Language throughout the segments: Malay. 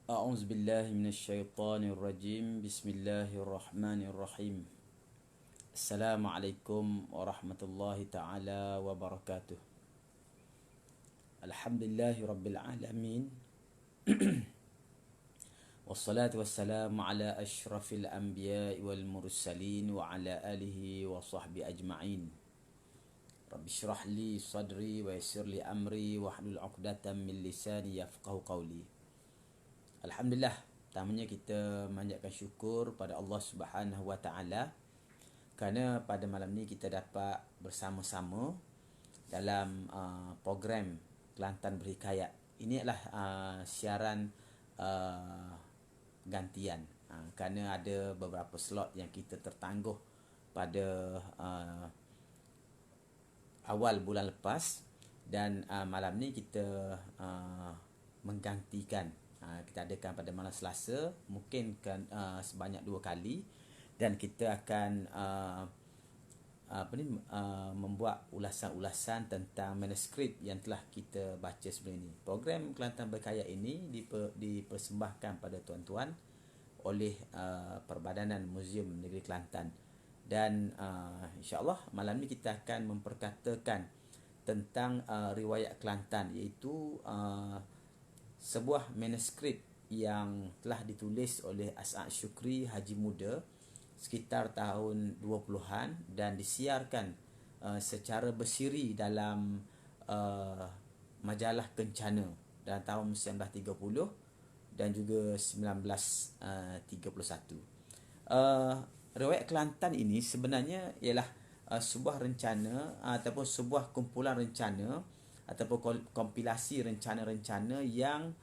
أعوذ بالله من الشيطان الرجيم بسم الله الرحمن الرحيم السلام عليكم ورحمة الله تعالى وبركاته الحمد لله رب العالمين والصلاة والسلام على أشرف الأنبياء والمرسلين وعلى آله وصحبه أجمعين رب اشرح لي صدري ويسر لي أمري واحلل عقدة من لساني يفقه قولي. Alhamdulillah, pertamanya kita manjatkan syukur pada Allah Subhanahu Wa Taala kerana pada malam ni kita dapat bersama-sama dalam program Kelantan Berhikayat. Ini adalah siaran gantian kerana ada beberapa slot yang kita tertangguh pada awal bulan lepas dan malam ni kita menggantikan. Kita adakan pada malam Selasa, mungkin sebanyak 2 kali, dan kita akan membuat ulasan-ulasan tentang manuskrip yang telah kita baca sebelum ini. Program Kelantan Berhikayat ini dipersembahkan pada tuan-tuan oleh Perbadanan Muzium Negeri Kelantan, dan insya-Allah malam ni kita akan memperkatakan tentang riwayat Kelantan, iaitu sebuah manuskrip yang telah ditulis oleh As'ad Syukri Haji Muda sekitar tahun 20-an dan disiarkan secara bersiri dalam majalah Kencana dalam tahun 1930 dan juga 1931. Riwayat Kelantan ini sebenarnya ialah sebuah rencana ataupun sebuah kumpulan rencana ataupun kompilasi rencana-rencana yang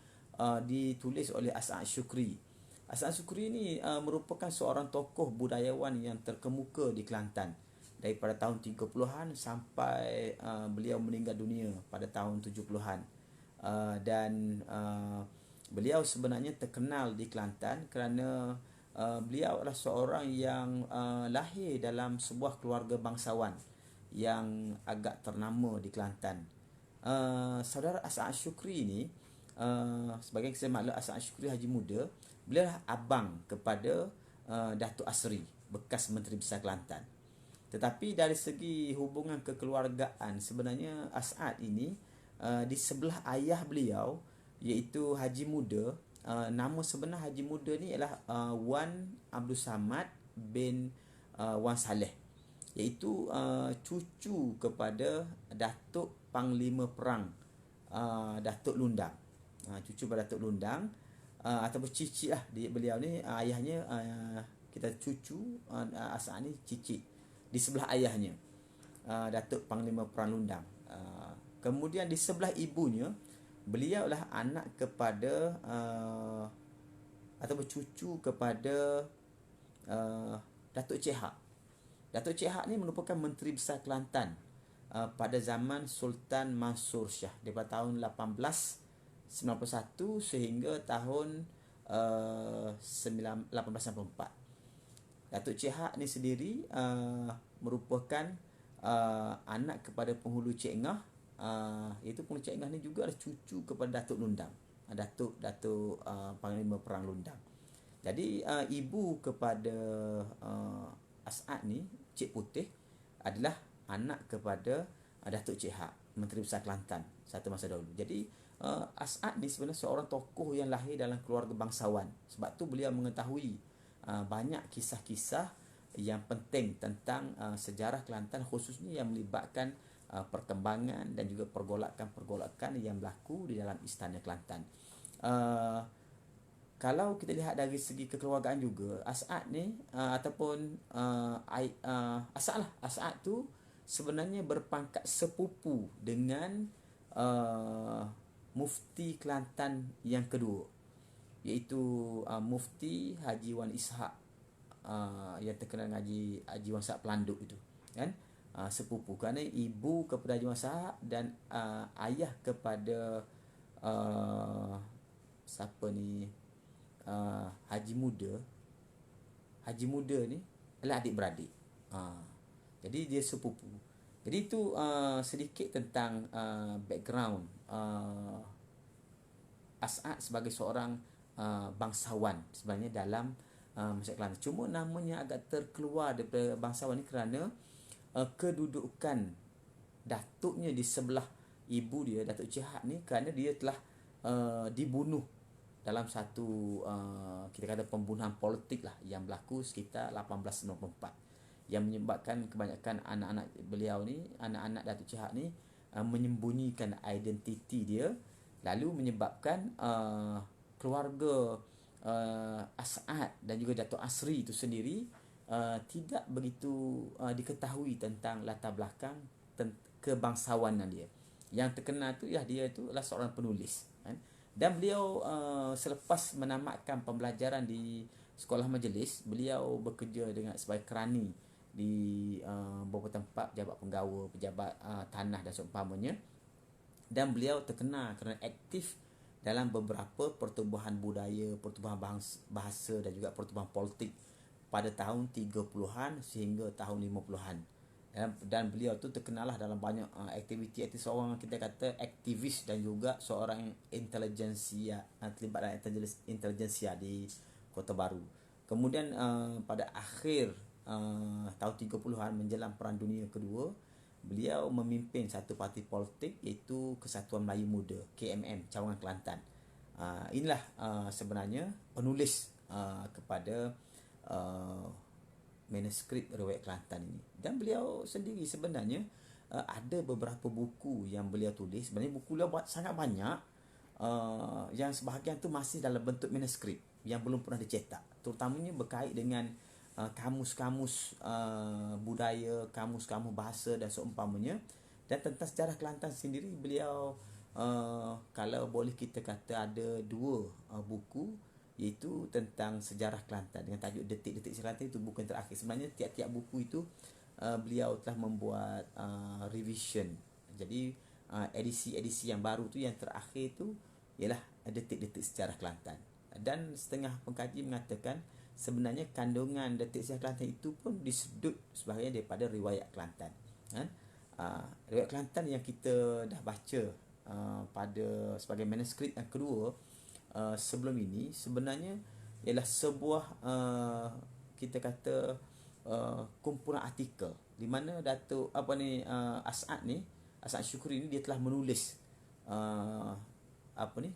ditulis oleh As'ad Syukri. As'ad Syukri ini merupakan seorang tokoh budayawan yang terkemuka di Kelantan daripada tahun 30-an sampai beliau meninggal dunia pada tahun 70-an. Dan beliau sebenarnya terkenal di Kelantan kerana beliau adalah seorang yang lahir dalam sebuah keluarga bangsawan yang agak ternama di Kelantan. Saudara As'ad Syukri ini, sebagai saya maklum, As'ad Syukri Haji Muda, beliau adalah abang kepada Datuk Asri, bekas Menteri Besar Kelantan. Tetapi dari segi hubungan kekeluargaan, sebenarnya As'ad ini di sebelah ayah beliau, iaitu Haji Muda, nama sebenar Haji Muda ni ialah Wan Abdul Samad bin Wan Saleh, iaitu cucu kepada Datuk Panglima Perang Datuk Lundang. Cucu pada Datuk Lundang, ataupun cicit lah beliau ni. Ayahnya kita cucu, As'ad ni cicit di sebelah ayahnya, Datuk Panglima Perang Lundang. Kemudian di sebelah ibunya, beliau adalah anak kepada ataupun cucu kepada Datuk Cik Hak. Datuk Cik Hak ni merupakan Menteri Besar Kelantan pada zaman Sultan Mansur Shah daripada tahun 1891 sehingga tahun 1894. Datuk Cik Hak ni sendiri merupakan anak kepada penghulu Cik Ngah, iaitu penghulu Cik Ngah ni juga adalah cucu kepada Datuk Lundang, Datuk Panglima Perang Lundang. Jadi ibu kepada As'ad ni, Cik Putih, adalah anak kepada Datuk Cik Hak, Menteri Besar Kelantan satu masa dahulu. Jadi As'ad ni sebenarnya seorang tokoh yang lahir dalam keluarga bangsawan. Sebab tu beliau mengetahui banyak kisah-kisah yang penting tentang sejarah Kelantan, khususnya yang melibatkan perkembangan dan juga pergolakan-pergolakan yang berlaku di dalam Istana Kelantan. Kalau kita lihat dari segi kekeluargaan juga, As'ad ni As'ad tu sebenarnya berpangkat sepupu dengan Mufti Kelantan yang kedua, iaitu Mufti Haji Wan Ishak, yang terkenal dengan Haji Wan Ishak Pelanduk itu, kan? Sepupu kerana ibu kepada Haji Wan Ishak dan ayah kepada siapa ni, Haji Muda ni adalah adik-beradik. Jadi dia sepupu. Jadi itu sedikit tentang background As'ad sebagai seorang bangsawan sebenarnya dalam masyarakat Kelantan. Cuma namanya agak terkeluar daripada bangsawan ni kerana kedudukan datuknya di sebelah ibu dia, Datuk Cik Had ni, kerana dia telah dibunuh dalam satu kita kata pembunuhan politik lah yang berlaku sekitar 1894, yang menyebabkan kebanyakan anak-anak beliau ni, anak-anak Datuk Cik Had ni menyembunyikan identiti dia, lalu menyebabkan keluarga As'ad dan juga Datuk Asri itu sendiri tidak begitu diketahui tentang latar belakang kebangsawanan dia. Yang terkenal tu ya, dia tu adalah seorang penulis, kan? Dan beliau selepas menamatkan pembelajaran di sekolah majlis, beliau bekerja dengan sebagai kerani di beberapa tempat, pejabat penggawa, pejabat tanah dan seumpamanya. Dan beliau terkenal kerana aktif dalam beberapa pertubuhan budaya, pertubuhan bahasa dan juga pertubuhan politik pada tahun 30-an sehingga tahun 50-an. Dan beliau tu terkenal lah dalam banyak aktiviti seorang, kita kata, aktivis dan juga seorang intelijensia, terlibat dalam intelijensia di Kota Baru. Kemudian pada akhir tahun 30-an menjelang Perang Dunia Kedua, beliau memimpin satu parti politik iaitu Kesatuan Melayu Muda, KMM, Cawangan Kelantan. Inilah sebenarnya penulis kepada manuskrip riwayat Kelantan ini. Dan beliau sendiri sebenarnya ada beberapa buku yang beliau tulis. Sebenarnya buku beliau sangat banyak, yang sebahagian tu masih dalam bentuk manuskrip yang belum pernah dicetak, terutamanya berkait dengan kamus-kamus budaya, kamus-kamus bahasa dan seumpamanya. Dan tentang sejarah Kelantan sendiri, beliau kalau boleh kita kata ada dua buku, iaitu tentang sejarah Kelantan dengan tajuk Detik-Detik Kelantan. Itu buku yang terakhir. Sebenarnya tiap-tiap buku itu beliau telah membuat revision. Jadi edisi-edisi yang baru tu, yang terakhir tu ialah Detik-Detik Sejarah Kelantan. Dan setengah pengkaji mengatakan sebenarnya kandungan Detik Sejarah Kelantan itu pun disebut sebagai daripada riwayat Kelantan, kan? Riwayat Kelantan yang kita dah baca pada sebagai manuskrip yang kedua sebelum ini, sebenarnya ialah sebuah kita kata kumpulan artikel di mana Datuk As'ad Syukri ni, dia telah menulis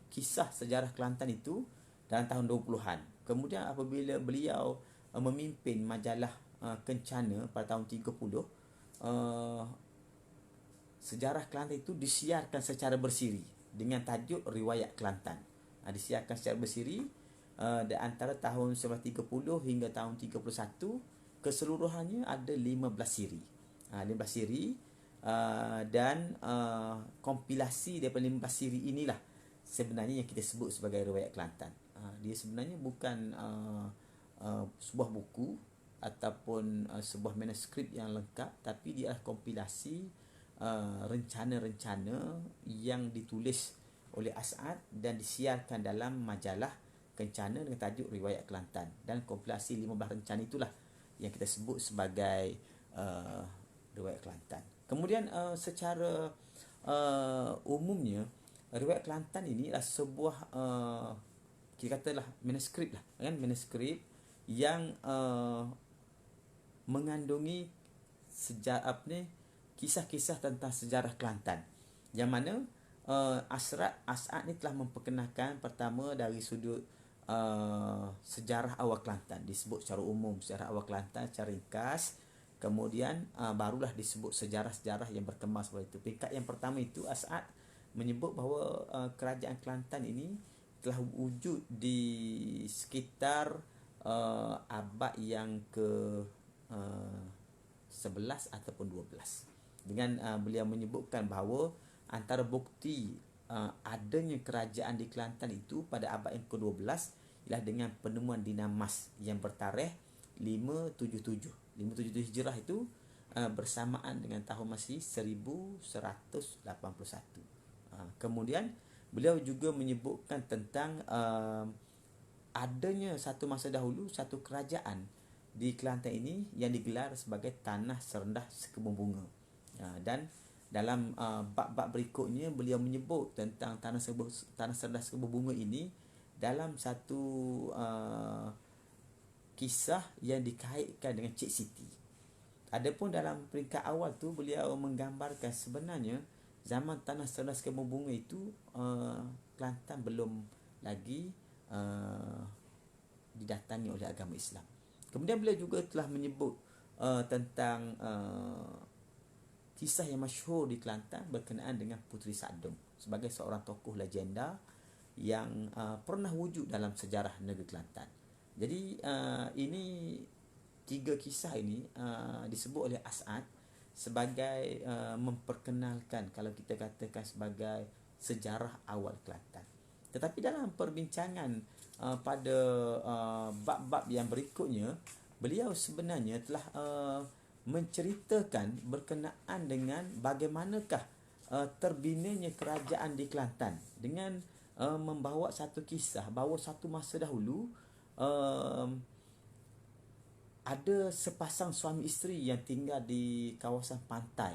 kisah sejarah Kelantan itu dalam tahun 20-an. Kemudian apabila beliau memimpin majalah Kencana pada tahun 30, sejarah Kelantan itu disiarkan secara bersiri dengan tajuk Riwayat Kelantan. Disiarkan secara bersiri di antara tahun 1930 hingga tahun 31. Keseluruhannya ada 15 siri. 15 siri dan kompilasi daripada 15 siri inilah sebenarnya yang kita sebut sebagai Riwayat Kelantan. Dia sebenarnya bukan sebuah buku ataupun sebuah manuskrip yang lengkap, tapi dia adalah kompilasi rencana-rencana yang ditulis oleh As'ad dan disiarkan dalam majalah Kencana dengan tajuk Riwayat Kelantan. Dan kompilasi 15 rencana itulah yang kita sebut sebagai Riwayat Kelantan. Kemudian secara umumnya, Riwayat Kelantan ini adalah sebuah kita katalah manuskrip lah, kan? Manuskrip yang mengandungi kisah-kisah tentang sejarah Kelantan, yang mana As'ad ni telah memperkenalkan pertama dari sudut sejarah awal Kelantan, disebut secara umum sejarah awal Kelantan secara ringkas. Kemudian barulah disebut sejarah-sejarah yang berkembang seperti itu. Peringkat yang pertama itu, As'ad menyebut bahawa kerajaan Kelantan ini telah wujud di sekitar abad yang ke 11 ataupun 12. Dengan beliau menyebutkan bahawa antara bukti adanya kerajaan di Kelantan itu pada abad yang ke-12 ialah dengan penemuan dinamas yang bertarikh 577 Hijrah itu bersamaan dengan tahun Masihi 1181. Kemudian beliau juga menyebutkan tentang adanya satu masa dahulu satu kerajaan di Kelantan ini yang digelar sebagai Tanah Serendah Sekebun Bunga. Dan dalam bab-bab berikutnya beliau menyebut tentang Tanah Serendah Sekebun Bunga ini dalam satu kisah yang dikaitkan dengan Cik Siti. Adapun dalam peringkat awal tu beliau menggambarkan sebenarnya zaman tanah cerdas kebun bunga itu Kelantan belum lagi didatangi oleh agama Islam. Kemudian beliau juga telah menyebut tentang kisah yang masyhur di Kelantan berkenaan dengan Puteri Sadong sebagai seorang tokoh legenda yang pernah wujud dalam sejarah negeri Kelantan. Jadi ini tiga kisah ini disebut oleh As'ad sebagai memperkenalkan, kalau kita katakan, sebagai sejarah awal Kelantan. Tetapi dalam perbincangan pada bab-bab yang berikutnya, beliau sebenarnya telah menceritakan berkenaan dengan bagaimanakah terbinanya kerajaan di Kelantan dengan membawa satu kisah bahawa satu masa dahulu ada sepasang suami isteri yang tinggal di kawasan pantai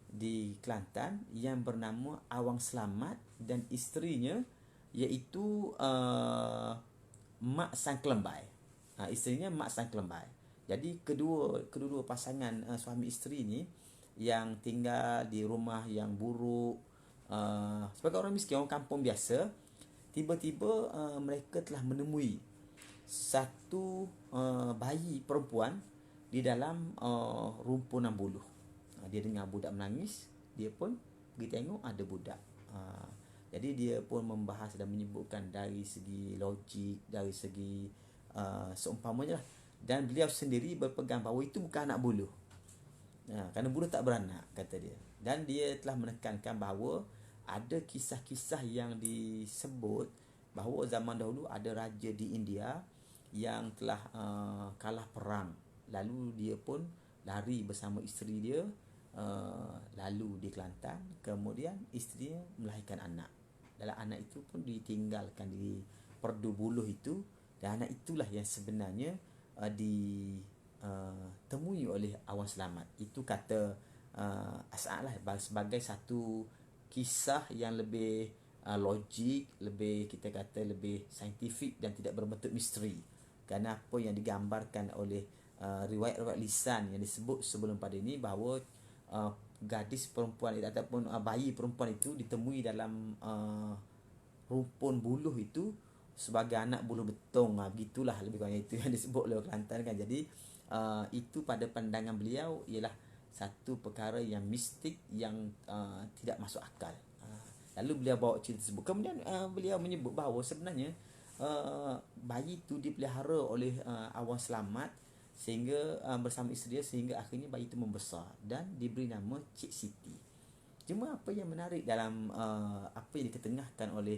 di Kelantan yang bernama Awang Selamat dan isterinya iaitu Mak Sang Kelembai. Isterinya Mak Sang Kelembai. Jadi kedua pasangan suami isteri ni yang tinggal di rumah yang buruk, sebagai orang miskin, orang kampung biasa, tiba-tiba mereka telah menemui satu bayi perempuan di dalam rumpunan buluh. Dia dengar budak menangis, dia pun pergi tengok ada budak. Jadi dia pun membahas dan menyebutkan dari segi logik, dari segi seumpamanya lah. Dan beliau sendiri berpegang bahawa itu bukan anak buluh. Kerana buluh tak beranak, kata dia. Dan dia telah menekankan bahawa ada kisah-kisah yang disebut bahawa zaman dahulu ada raja di India yang telah kalah perang. Lalu dia pun lari bersama isteri dia lalu di Kelantan. Kemudian isterinya melahirkan anak. Dalam anak itu pun ditinggalkan di Perdu Buluh itu. Dan anak itulah yang sebenarnya ditemui oleh Awang Selamat. Itu kata As'ad lah, sebagai satu kisah yang lebih logik, lebih, kita kata, lebih saintifik dan tidak berbentuk misteri. Kerana apa yang digambarkan oleh riwayat-riwayat lisan yang disebut sebelum pada ini bahawa gadis perempuan ataupun bayi perempuan itu ditemui dalam rumpun buluh itu sebagai anak buluh betong. Begitulah lebih kurang itu yang disebut oleh Kelantan kan. Jadi itu pada pandangan beliau ialah satu perkara yang mistik yang tidak masuk akal. Lalu beliau bawa cerita tersebut. Kemudian beliau menyebut bahawa sebenarnya bayi itu dipelihara oleh Awang Selamat sehingga bersama isteri dia, sehingga akhirnya bayi itu membesar dan diberi nama Cik Siti. Cuma apa yang menarik dalam apa yang diketengahkan oleh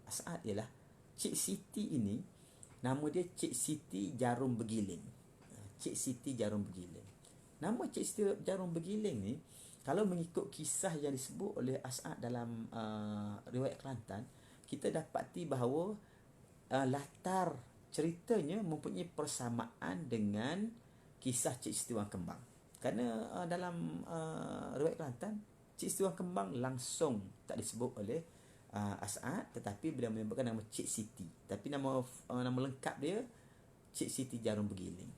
As'ad ialah Cik Siti ini, nama dia Cik Siti Jarum Bergiling. Cik Siti Jarum Bergiling. Nama Cik Siti Jarum Bergiling ni, kalau mengikut kisah yang disebut oleh As'ad dalam riwayat Kelantan, kita dapati bahawa latar ceritanya mempunyai persamaan dengan kisah Cik Siti Wang Kembang. Kerana dalam riwayat Kelantan, Cik Siti Wang Kembang langsung tak disebut oleh As'ad, tetapi beliau menyebutkan nama Cik Siti. Tapi nama lengkap dia Cik Siti Jarum Bergiling.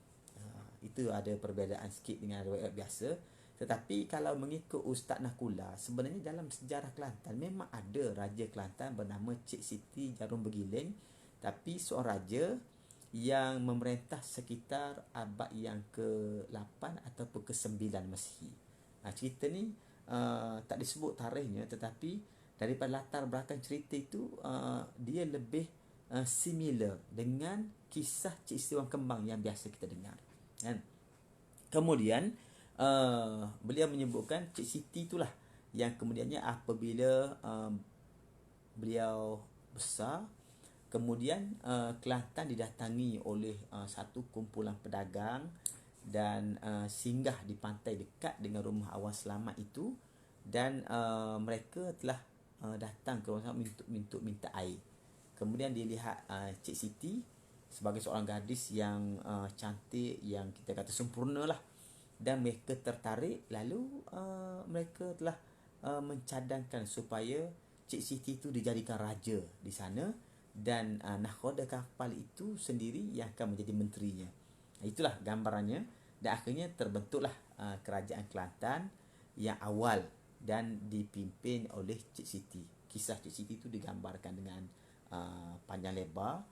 Itu ada perbezaan sikit dengan riwayat biasa. Tetapi kalau mengikut Ustaz Nakula, sebenarnya dalam sejarah Kelantan memang ada raja Kelantan bernama Cik Siti Jarum Bergiling, tapi seorang raja yang memerintah sekitar abad yang ke-8 ataupun ke-9 Masihi. Cerita ni tak disebut tarikhnya, tetapi daripada latar belakang cerita itu dia lebih similar dengan kisah Cik Siti Wang Kembang yang biasa kita dengar kan. Kemudian beliau menyebutkan Cik Siti itulah yang kemudiannya apabila beliau besar, kemudian Kelantan didatangi oleh satu kumpulan pedagang dan singgah di pantai dekat dengan rumah Awang Selamat itu, dan mereka telah datang ke rumah untuk minta air. Kemudian dilihat Cik Siti sebagai seorang gadis yang cantik, yang kita kata sempurna lah, dan mereka tertarik. Lalu mereka telah mencadangkan supaya Cik Siti itu dijadikan raja di sana, dan nahkoda kapal itu sendiri yang akan menjadi menterinya. Itulah gambarannya, dan akhirnya terbentuklah kerajaan Kelantan yang awal dan dipimpin oleh Cik Siti. Kisah Cik Siti itu digambarkan dengan panjang lebar,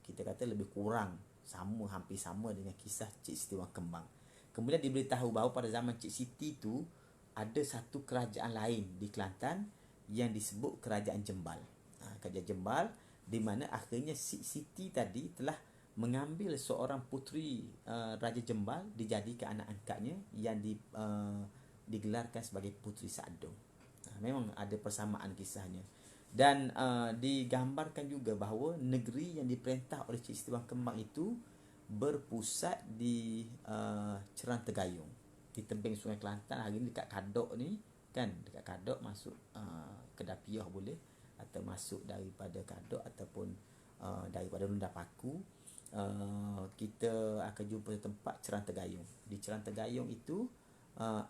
kita kata lebih kurang sama, hampir sama dengan kisah Cik Siti Wang Kembang. Kemudian diberitahu bahawa pada zaman Cik Siti itu ada satu kerajaan lain di Kelantan yang disebut Kerajaan Jembal. Kerajaan Jembal, di mana akhirnya Cik Siti tadi telah mengambil seorang puteri Raja Jembal, dijadikan anak angkatnya yang digelarkan sebagai Puteri Sadong. Memang ada persamaan kisahnya. Dan digambarkan juga bahawa negeri yang diperintah oleh Cik Siti Wang Kembang itu berpusat di Ceran Tegayung, di tebing Sungai Kelantan. Hari ni dekat Kadok ni kan, dekat Kadok masuk Kedapiah boleh, atau masuk daripada Kadok ataupun daripada Lunda Paku. Kita akan jumpa tempat Ceran Tegayung. Di Ceran Tegayung itu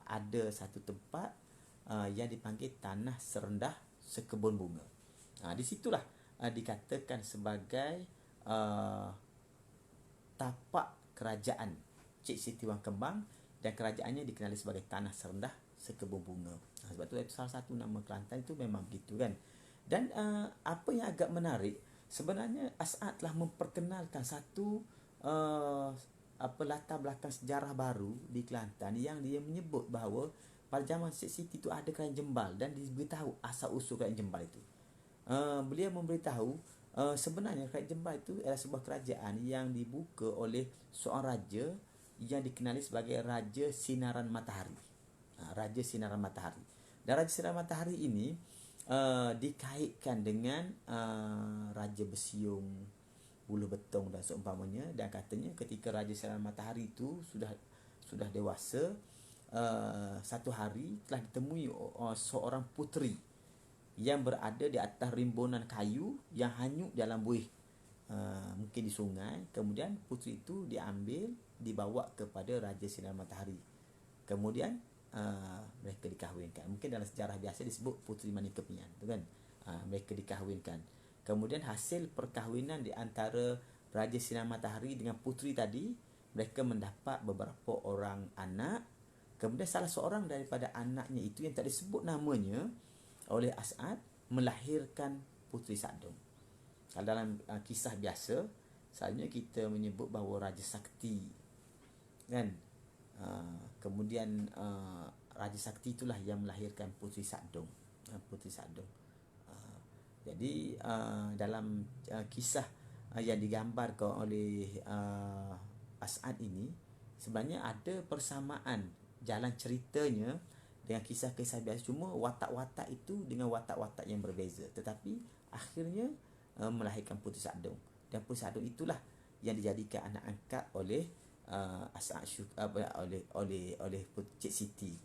ada satu tempat yang dipanggil Tanah Serendah Sekebun Bunga. Di situlah dikatakan sebagai tapak kerajaan Cik Siti Wang Kembang, dan kerajaannya dikenali sebagai Tanah Serendah Sekebun Bunga. Sebab tu salah satu nama Kelantan itu memang begitu kan. Dan apa yang agak menarik, sebenarnya As'ad telah memperkenalkan satu latar belakang sejarah baru di Kelantan, yang dia menyebut bahawa pada zaman Cik Siti itu ada kerajaan Jembal, dan diberitahu asal usul kerajaan Jembal itu. Beliau memberitahu sebenarnya kerajaan Jembal itu adalah sebuah kerajaan yang dibuka oleh seorang raja yang dikenali sebagai Raja Sinaran Matahari. Raja Sinaran Matahari. Dan Raja Sinaran Matahari ini dikaitkan dengan Raja Besiung, Buluh Betong dan seumpamanya. Dan katanya ketika Raja Sinaran Matahari itu sudah dewasa, satu hari telah ditemui seorang puteri yang berada di atas rimbunan kayu yang hanyut dalam buih, mungkin di sungai. Kemudian puteri itu dibawa kepada Raja Sinar Matahari. Kemudian mereka dikahwinkan. Mungkin dalam sejarah biasa disebut Puteri Mani Kepian, tu kan. Mereka dikahwinkan. Kemudian hasil perkahwinan di antara Raja Sinar Matahari dengan puteri tadi, mereka mendapat beberapa orang anak. Kemudian salah seorang daripada anaknya itu yang tak disebut namanya oleh As'ad melahirkan Puteri Sadong. Kalau dalam kisah biasa, selalunya kita menyebut bahawa Raja Sakti kan. Kemudian Raja Sakti itulah yang melahirkan Puteri Sadong. Puteri Sadong. Jadi dalam kisah yang digambarkan oleh As'ad ini, sebenarnya ada persamaan jalan ceritanya dengan kisah-kisah biasa, cuma watak-watak itu dengan watak-watak yang berbeza, tetapi akhirnya melahirkan Puteri Sadong. Dan Puteri Sadong itulah yang dijadikan anak angkat oleh As'ad oleh Cik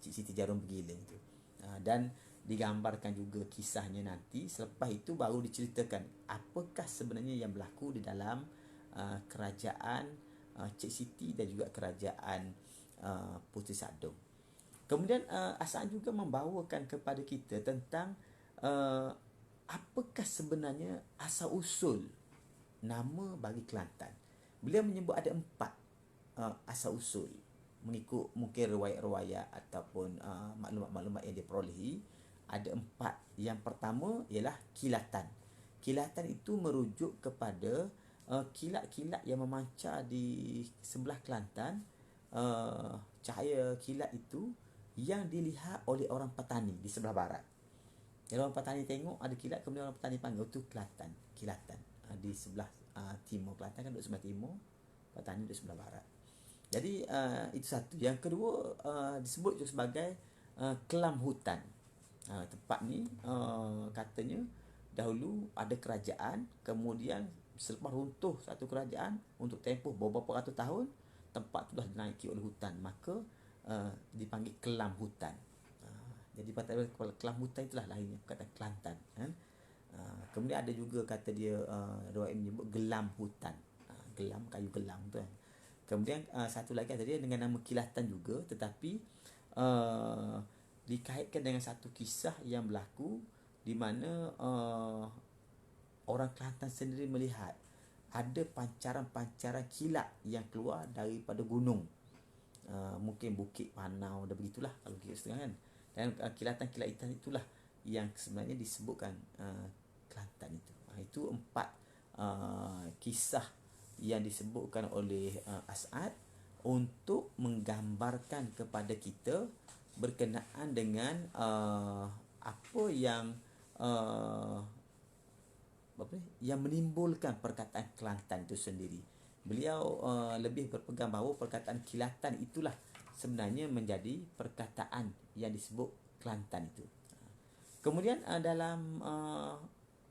Siti Jarum Bergiling itu. Dan digambarkan juga kisahnya nanti. Selepas itu baru diceritakan apakah sebenarnya yang berlaku di dalam kerajaan Cik Siti dan juga kerajaan Puteri Sadong. Kemudian As'ad juga membawakan kepada kita tentang apakah sebenarnya asal usul nama bagi Kelantan. Beliau menyebut ada 4 asal usul mengikut mungkin riwayat-riwayat ataupun maklumat-maklumat yang diperolehi. Ada 4. Yang pertama ialah kilatan. Kilatan itu merujuk kepada kilat-kilat yang memancar di sebelah Kelantan. Cahaya kilat itu yang dilihat oleh orang petani di sebelah barat. Jadi orang petani tengok ada kilat, kemudian orang petani panggil itu kilatan. Di sebelah timur Kelantan kan duduk sebelah timur, petani duduk sebelah barat. Jadi itu satu. Yang kedua disebut juga sebagai kelam hutan. Tempat ni katanya dahulu ada kerajaan, kemudian selepas runtuh satu kerajaan untuk tempoh beberapa ratus tahun, tempat tu dah dinaiki oleh hutan, maka dipanggil kelam hutan. Jadi pada kelam hutan itulah lahirnya perkataan Kelantan kan. Kemudian ada juga kata dia riwayat menyebut gelam hutan. Gelam, kayu gelam tu kan. Kemudian satu lagi kata dia dengan nama kilatan juga, tetapi dikaitkan dengan satu kisah yang berlaku di mana orang Kelantan sendiri melihat ada pancaran-pancaran kilat yang keluar daripada gunung. Mungkin Bukit Panau dan begitulah kalau kita setengah kan. Dan kilatan-kilat hitam itulah yang sebenarnya disebutkan Kelantan itu. Itu 4 kisah yang disebutkan oleh As'ad untuk menggambarkan kepada kita berkenaan dengan apa yang yang menimbulkan perkataan Kelantan itu sendiri. Beliau lebih berpegang bahawa perkataan kilatan itulah sebenarnya menjadi perkataan yang disebut Kelantan itu. Kemudian dalam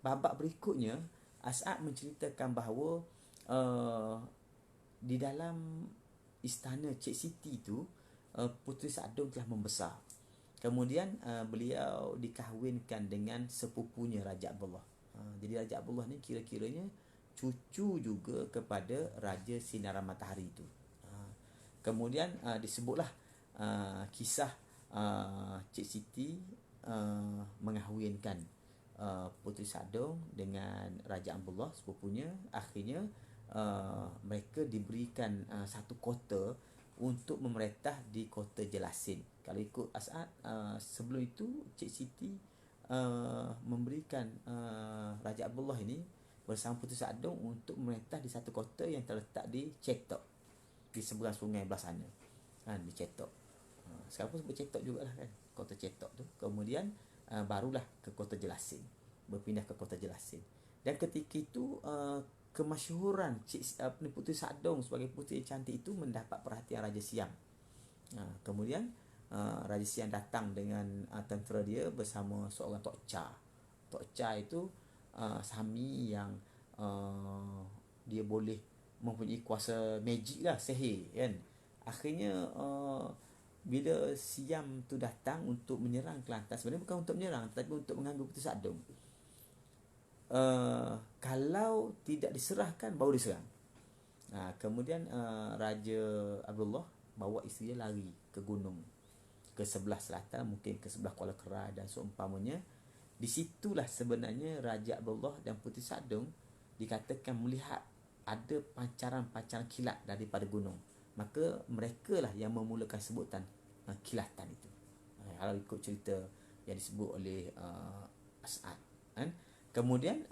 babak berikutnya, As'ad menceritakan bahawa di dalam istana Cik Siti itu, Puteri Sadong telah membesar. Kemudian beliau dikahwinkan dengan sepupunya Raja Abdullah. Jadi Raja Abdullah ni kira-kiranya cucu juga kepada Raja Sinaran Matahari itu. Kemudian disebutlah kisah Cik Siti mengahwinkan Puteri Sadong dengan Raja Abdullah sepupunya. Akhirnya mereka diberikan satu kota untuk memerintah di kota Jelasin. Kalau ikut As'ad, sebelum itu Cik Siti memberikan Raja Abdullah ini bersama Puteri Sadong untuk memerintah di satu kota yang terletak di Chetok, di seberang sungai belah sana, kan, di Chetok. Sekarang pun sebut Chetok jugalah kan, kota Chetok tu. Kemudian barulah ke kota Jelasin, berpindah ke kota Jelasin. Dan ketika itu kemasyhuran Puteri Sadong sebagai puteri cantik itu mendapat perhatian Raja Siam. Kemudian Raja Siam datang dengan tentera dia bersama seorang Tok Cha. Tok Cha itu Sami yang dia boleh mempunyai kuasa magic lah, sihir kan. Akhirnya bila Siam tu datang untuk menyerang Kelantan, sebenarnya bukan untuk menyerang tapi untuk mengganggu Puteri Sadong. Kalau tidak diserahkan baru diserang. Kemudian Raja Abdullah bawa isteri dia lari ke gunung, ke sebelah selatan, mungkin ke sebelah Kuala Kerai dan seumpamanya. Di situlah sebenarnya Raja Abdullah dan Puteri Sadong dikatakan melihat ada pancaran-pancaran kilat daripada gunung. Maka mereka lah yang memulakan sebutan kilatan itu. Kalau ikut cerita yang disebut oleh As'ad kan. Kemudian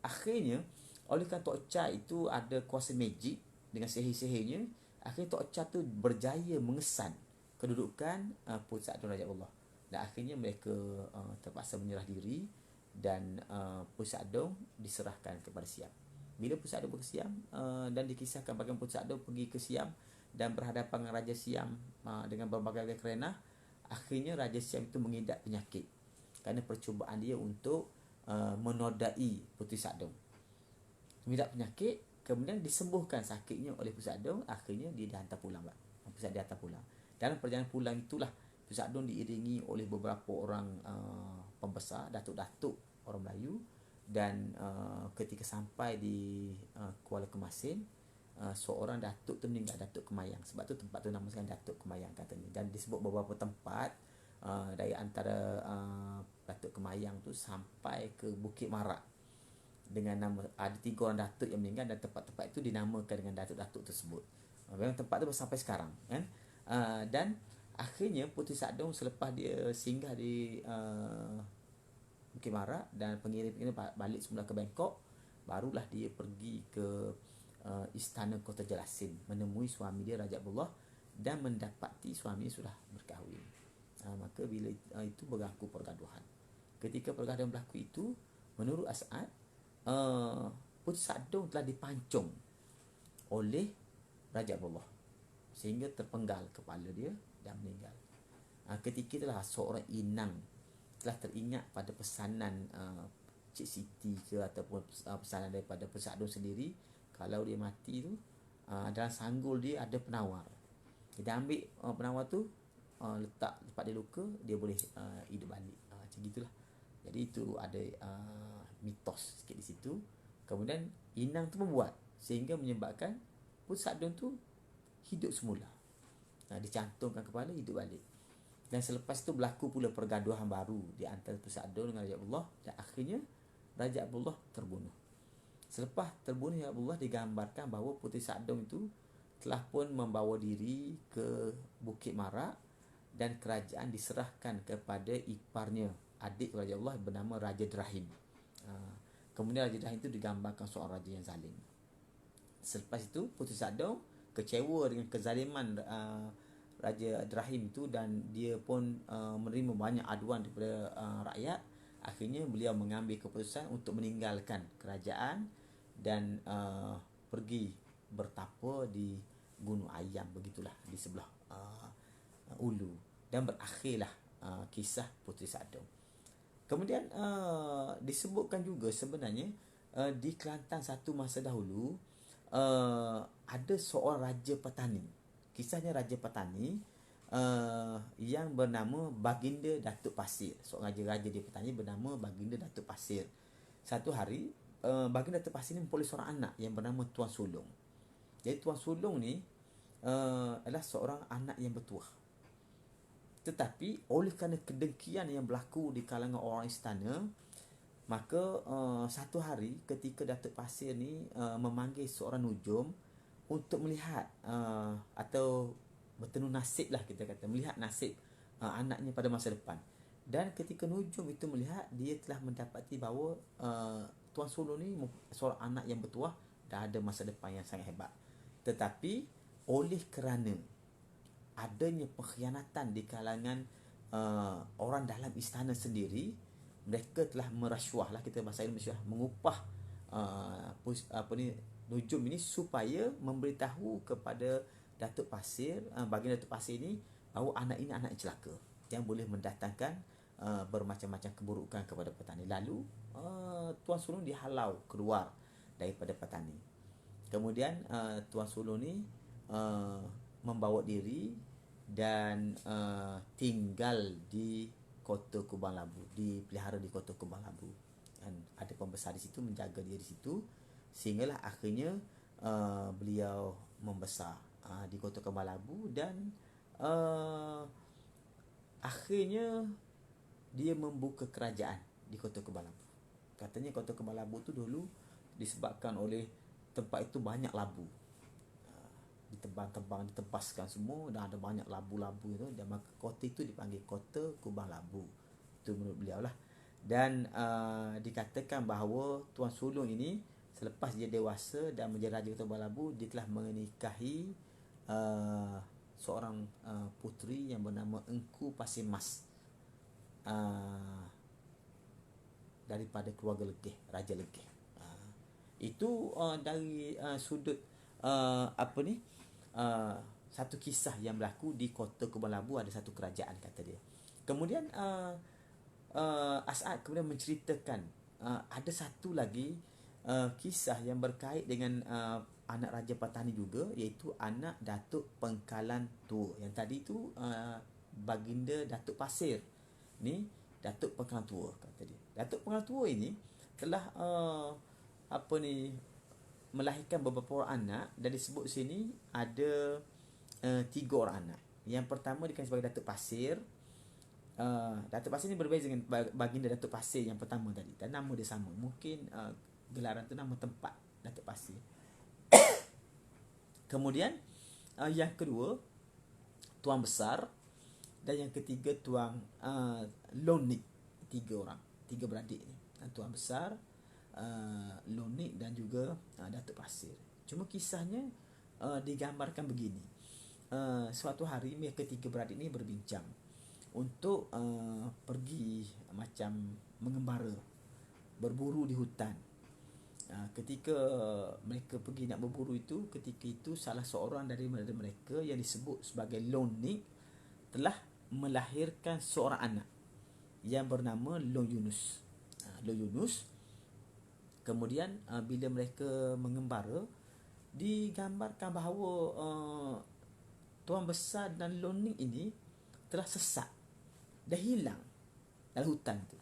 akhirnya oleh kerana Tok Cha itu ada kuasa magic dengan sihir-sihirnya, akhirnya Tok Cha tu berjaya mengesan kedudukan Puteri Sadong Raja Allah. Dan akhirnya mereka terpaksa menyerah diri dan Puteri Sadong diserahkan kepada Siam. Bila Puteri Sadong pergi ke Siam dan dikisahkan bagaimana Puteri Sadong pergi ke Siam dan berhadapan dengan Raja Siam dengan berbagai kerenah, akhirnya Raja Siam itu mengidap penyakit kerana percubaan dia untuk menodai Puteri Sadong. Mengidap penyakit, kemudian disembuhkan sakitnya oleh Puteri Sadong. Akhirnya dia dihantar pulang. Puteri Sadong dihantar pulang. Dalam perjalanan pulang itulah Puteri Sadong diiringi oleh beberapa orang pembesar, datuk-datuk orang Melayu. Dan ketika sampai di Kuala Kemasin, seorang datuk tu meninggal, Datuk Kemayang. Sebab tu tempat tu nama sekarang Datuk Kemayang katanya. Dan disebut beberapa tempat dari antara Datuk Kemayang tu sampai ke Bukit Marak dengan nama, ada 3 orang datuk yang meninggal dan tempat-tempat itu dinamakan dengan datuk-datuk tersebut. Memang tempat tu sampai sekarang kan. Dan akhirnya Puteri Sadong selepas dia singgah di Bukit Marak dan pengirim-pengirim balik semula ke Bangkok, barulah dia pergi ke istana kota Jelasin menemui suami dia Raja Abdullah dan mendapati suami sudah berkahwin. Maka bila itu berlaku pergaduhan. Ketika pergaduhan berlaku itu, menurut As'ad, Puteri Sadong telah dipancung oleh Raja Abdullah sehingga terpenggal kepala dia dan meninggal. Ketika itulah seorang inang telah teringat pada pesanan Cik Siti ke ataupun pesanan daripada Puteri Sadong sendiri, kalau dia mati tu dalam sanggul dia ada penawar. Kita ambil penawar tu, letak tempat dia luka, dia boleh hidup balik. Macam gitulah. Jadi itu ada mitos sikit di situ. Kemudian inang tu membuat sehingga menyebabkan Puteri Sadong tu hidup semula. Dicantumkan kepala, hidup balik. Dan selepas itu berlaku pula pergaduhan baru di antara Puteri Sadong dengan Raja Allah. Dan akhirnya Raja Abdullah terbunuh. Selepas terbunuh Abdullah, digambarkan bahawa Puteri Sakdong itu telah pun membawa diri ke Bukit Marak dan kerajaan diserahkan kepada iparnya, adik Raja Abdullah bernama Raja Drahim. Kemudian Raja Drahim itu digambarkan seorang raja yang zalim. Selepas itu Puteri Sakdong kecewa dengan kezaliman Raja Drahim itu dan dia pun menerima banyak aduan daripada rakyat. Akhirnya beliau mengambil keputusan untuk meninggalkan kerajaan dan pergi bertapa di Gunung Ayam, begitulah, di sebelah Ulu, dan berakhirlah kisah Puteri Sakdong. Kemudian disebutkan juga sebenarnya di Kelantan satu masa dahulu ada seorang raja petani. Kisahnya raja petani yang bernama Baginda Datuk Pasir. Seorang raja dia petani bernama Baginda Datuk Pasir. Satu hari Baginda Datuk Pasir ni memperoleh seorang anak yang bernama Tuan Sulong. Jadi Tuan Sulong ni adalah seorang anak yang bertuah. Tetapi oleh kerana kedengkian yang berlaku di kalangan orang istana, maka satu hari ketika Datuk Pasir ni memanggil seorang nujum untuk melihat atau bertenung nasib lah, kita kata melihat nasib anaknya pada masa depan. Dan ketika nujum itu melihat, dia telah mendapati bahawa Tuan Sulong ni seorang anak yang bertuah dan ada masa depan yang sangat hebat. Tetapi oleh kerana adanya pengkhianatan di kalangan orang dalam istana sendiri, mereka telah merasuah lah, kita bahasa Indonesia, mengupah nujum ini supaya memberitahu kepada Datuk Pasir, baginda Datuk Pasir ini, bahawa anak ini anak celaka yang boleh mendatangkan bermacam-macam keburukan kepada petani. Lalu Tuan Sulong dihalau keluar daripada petani. Kemudian Tuan Sulong ni membawa diri dan tinggal di Kota Kubang Labu, dipelihara di Kota Kubang Labu, dan ada pembesar di situ menjaga dia di situ, sehinggalah akhirnya beliau membesar di Kota Kubang Labu, dan akhirnya dia membuka kerajaan di Kota Kubang Labu. Katanya Kota Kubang Labu tu dulu disebabkan oleh tempat itu banyak labu, ditebang-tebang, ditebaskan semua, dan ada banyak labu-labu itu, dan maka kota itu dipanggil Kota Kubang Labu. Itu menurut beliau lah. Dan dikatakan bahawa Tuan Sulong ini selepas dia dewasa dan menjadi Raja Kota Kubang Labu, dia telah menikahi seorang puteri yang bernama Engku Pasir Mas, daripada keluarga Legeh, Raja Legeh. Itu dari sudut satu kisah yang berlaku di Kota Kubang Labu, ada satu kerajaan, kata dia. Kemudian As'ad kemudian menceritakan ada satu lagi kisah yang berkait dengan anak Raja Petani juga, iaitu anak Datuk Pengkalan Tua. Yang tadi tu Baginda Datuk Pasir, ni Datuk Pengkalan Tua, kata dia. Datuk Pengkalan Tua ini telah melahirkan beberapa orang anak, dan disebut sini ada 3 orang anak. Yang pertama dikenali sebagai Datuk Pasir. Datuk Pasir ni berbeza dengan Baginda Datuk Pasir yang pertama tadi, dan nama dia sama. Mungkin gelaran tu nama tempat, Datuk Pasir. Kemudian yang kedua Tuan Besar, dan yang ketiga Tuan Lonik. 3 orang, 3 beradik ni, Tuan Besar, Lonik dan juga Datuk Pasir. Cuma kisahnya digambarkan begini. Suatu hari mereka 3 beradik ni berbincang untuk pergi macam mengembara, berburu di hutan. Ketika mereka pergi nak berburu itu, ketika itu salah seorang dari mereka yang disebut sebagai Lonik telah melahirkan seorang anak yang bernama Long Yunus. Long Yunus. Kemudian bila mereka mengembara, digambarkan bahawa Tuan Besar dan Lonik ini telah sesat, dah hilang dalam hutan tu,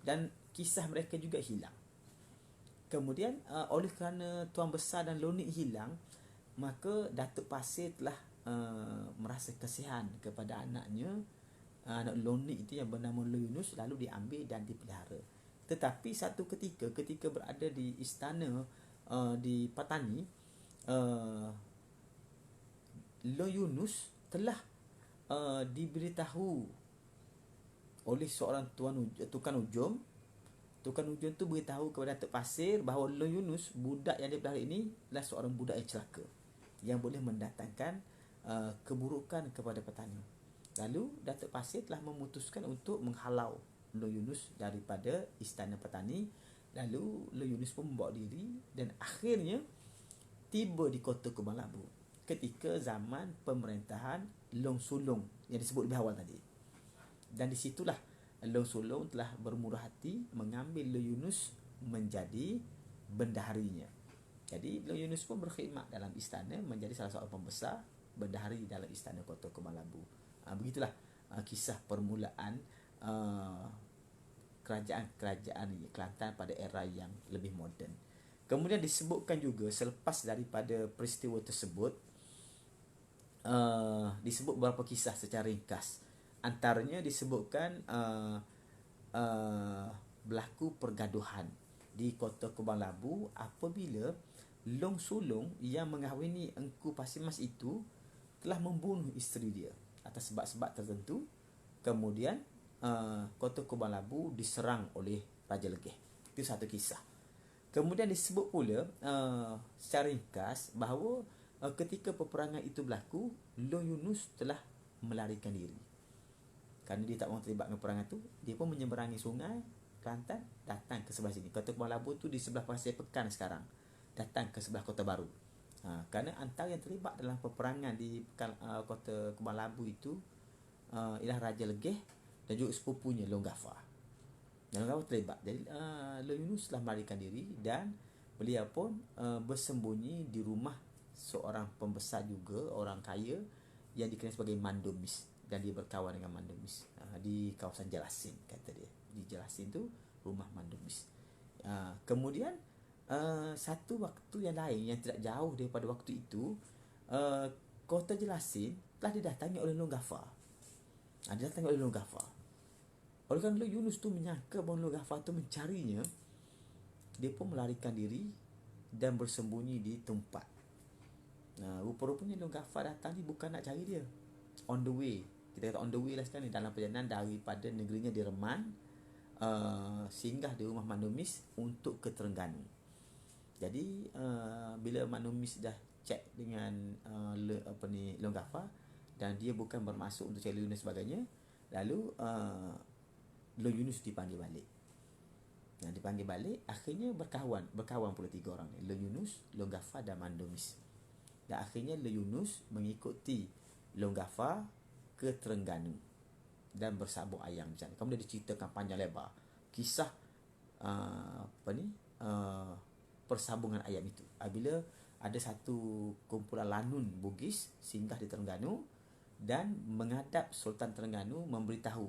dan kisah mereka juga hilang. Kemudian oleh kerana Tuan Besar dan Lonik hilang, maka Datuk Pasir telah merasa kasihan kepada anaknya, anak Lonik itu yang bernama Long Yunus, lalu diambil dan dipelihara. Tetapi satu ketika berada di istana di Patani, Lo Yunus telah diberitahu oleh seorang tukang hujum. Tukang hujum tu beritahu kepada Datuk Pasir bahawa Lo Yunus, budak yang dia pelihara ini, adalah seorang budak yang celaka yang boleh mendatangkan keburukan kepada petani. Lalu Datuk Pasir telah memutuskan untuk menghalau Lo Yunus daripada istana petani. Lalu Lo Yunus pun membawa diri dan akhirnya tiba di kota Kubang Labu ketika zaman pemerintahan Long Sulong yang disebut lebih awal tadi. Dan di situlah Long Sulong telah bermurah hati mengambil Lo Yunus menjadi bendaharinya. Jadi Lo Yunus pun berkhidmat dalam istana menjadi salah seorang pembesar bendahari dalam istana kota Kubang Labu. Begitulah kisah permulaan kerajaan-kerajaan Kelantan pada era yang lebih moden. Kemudian disebutkan juga selepas daripada peristiwa tersebut, disebut beberapa kisah secara ringkas. Antaranya disebutkan berlaku pergaduhan di kota Kubang Labu apabila Long Sulong yang mengahwini Engku Pasir Mas itu telah membunuh isteri dia atas sebab-sebab tertentu. Kemudian kota Kubang Labu diserang oleh Raja Legeh. Itu satu kisah. Kemudian disebut pula secara ringkas bahawa ketika peperangan itu berlaku, Lo Yunus telah melarikan diri. Kerana dia tak mahu terlibat dengan peperangan itu, dia pun menyeberangi sungai Kelantan, datang ke sebelah sini. Kota Kubang Labu tu di sebelah Pasir Pekan sekarang, datang ke sebelah Kota Baru. Kerana antara yang terlibat dalam peperangan di kota Kubang Labu itu ialah Raja Legeh dan juga sepupunya Long Gafar. Dan Long Gafar terlibat. Jadi Lo Yunus telah melarikan diri dan beliau pun bersembunyi di rumah seorang pembesar juga, orang kaya yang dikenal sebagai Mandomis, dan dia berkawan dengan Mandomis di kawasan Jelasin, kata dia. Di Jelasin tu rumah Mandomis. Kemudian satu waktu yang lain yang tidak jauh daripada waktu itu, kota Jelasin telah didatangi oleh Long Gafar. Didatangi oleh Long Gafar. Oleh kerana Lo Yunus tu menyangka bahawa Long Gafar tu mencarinya, dia pun melarikan diri dan bersembunyi di tempat. Rupa-rupanya Long Gafar datang ni bukan nak cari dia, on the way. Kita kata on the way lah sekarang ni, dalam perjalanan daripada negerinya di Reman, singgah di rumah Mandomis untuk ke Terengganu. Jadi bila Mandomis dah cek dengan Long Gafar dan dia bukan bermaksud untuk cari Lo Yunus sebagainya, lalu Lo Yunus dipanggil balik. Dipanggil balik, akhirnya berkawan pula tiga orang ni, Lo Yunus, Long Gafar dan Mandomis. Dan akhirnya Lo Yunus mengikuti Long Gafar ke Terengganu dan bersabung ayam macam ni. Kemudian diceritakan panjang lebar kisah persabungan ayam itu. Bila ada satu kumpulan Lanun Bugis singgah di Terengganu dan menghadap Sultan Terengganu memberitahu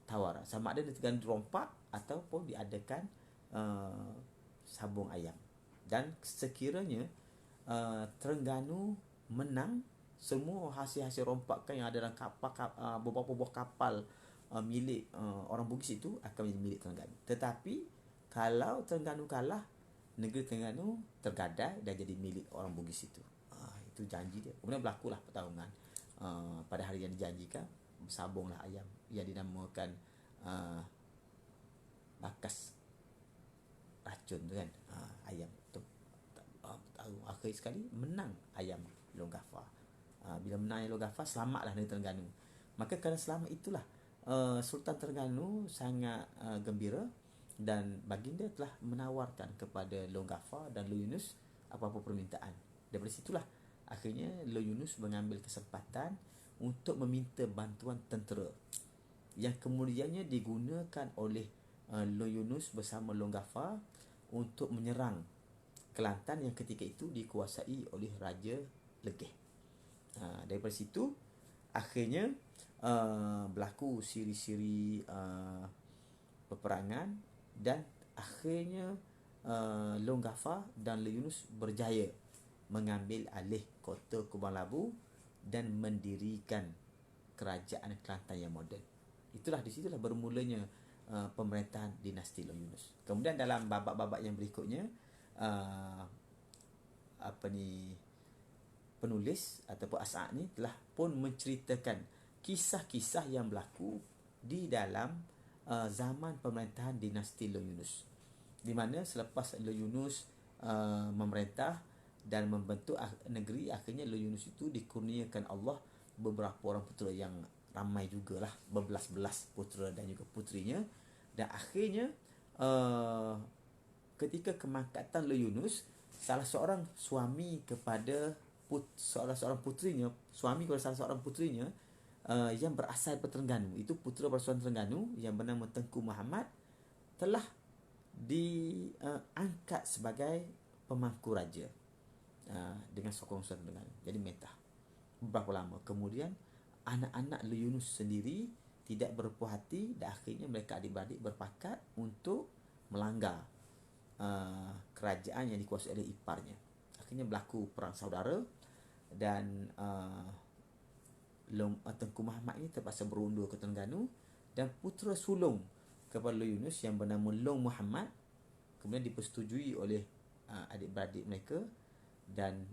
tawar sama ada di Terengganu dirompak ataupun diadakan sabung ayam. Dan sekiranya Terengganu menang, semua hasil-hasil rompakan yang ada dalam beberapa buah kapal milik orang Bugis itu akan menjadi milik Terengganu. Tetapi kalau Terengganu kalah, negeri Terengganu tergadai dan jadi milik orang Bugis itu. Itu janji dia. Kemudian berlakulah pertarungan. Pada hari yang dijanjikan, sabunglah ayam yang dinamakan bakas racun tu kan. Ayam tu akhir sekali menang ayam Long Gafar. Bila menang ayam Long Gafar, selamatlah negeri Terengganu. Maka kerana selamat itulah Sultan Terengganu sangat gembira dan baginda telah menawarkan kepada Long Gafar dan Lo Yunus apa-apa permintaan. Daripada situlah akhirnya Lo Yunus mengambil kesempatan untuk meminta bantuan tentera yang kemudiannya digunakan oleh Lo Yunus bersama Long Gafar untuk menyerang Kelantan yang ketika itu dikuasai oleh Raja Legeh. Daripada situ akhirnya berlaku siri-siri peperangan dan akhirnya Long Gafar dan Lo Yunus berjaya mengambil alih kota Kubang Labu dan mendirikan kerajaan Kelantan yang moden. Itulah di situlah bermulanya pemerintahan dinasti Long Yunus. Kemudian dalam babak-babak yang berikutnya, uh, apa ni penulis ataupun As'ad ni telah pun menceritakan kisah-kisah yang berlaku di dalam zaman pemerintahan dinasti Long Yunus, di mana selepas Long Yunus memerintah dan membentuk negeri, akhirnya Long Yunus itu dikurniakan Allah beberapa orang putera yang ramai jugalah, berbelas-belas putera dan juga putrinya. Dan akhirnya ketika kemangkatan Long Yunus, salah seorang suami kepada seorang putrinya, suami kepada salah seorang putrinya yang berasal daripada Terengganu, itu putera Persuan Terengganu yang bernama Tengku Muhammad, telah diangkat sebagai pemangku raja dengan sokong Sultan Terengganu. Jadi mentah. Berapa lama kemudian, anak-anak Long Yunus sendiri tidak berpuas hati dan akhirnya mereka adik-beradik berpakat untuk melanggar kerajaan yang dikuasai oleh iparnya. Akhirnya berlaku perang saudara dan Tengku Muhammad ini terpaksa berundur ke Terengganu, dan putera sulung kepada Long Yunus yang bernama Long Muhammad kemudian dipersetujui oleh adik-beradik mereka dan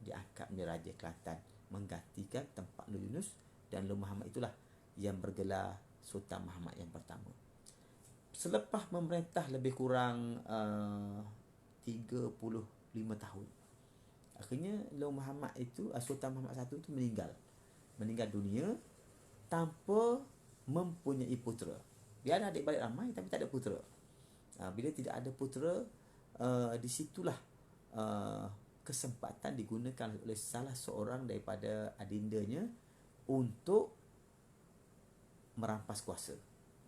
diangkat menjadi Raja Kelantan, menggantikan tempat Long Yunus, dan Long Muhammad itulah yang bergelar Sultan Muhammad yang pertama. Selepas memerintah lebih kurang 35 tahun, akhirnya Long Muhammad itu, Sultan Muhammad I itu meninggal dunia tanpa mempunyai putera. Dia ada adik-beradik ramai tapi tak ada putera. Bila tidak ada putera, di situlah kesempatan digunakan oleh salah seorang daripada adindanya untuk merampas kuasa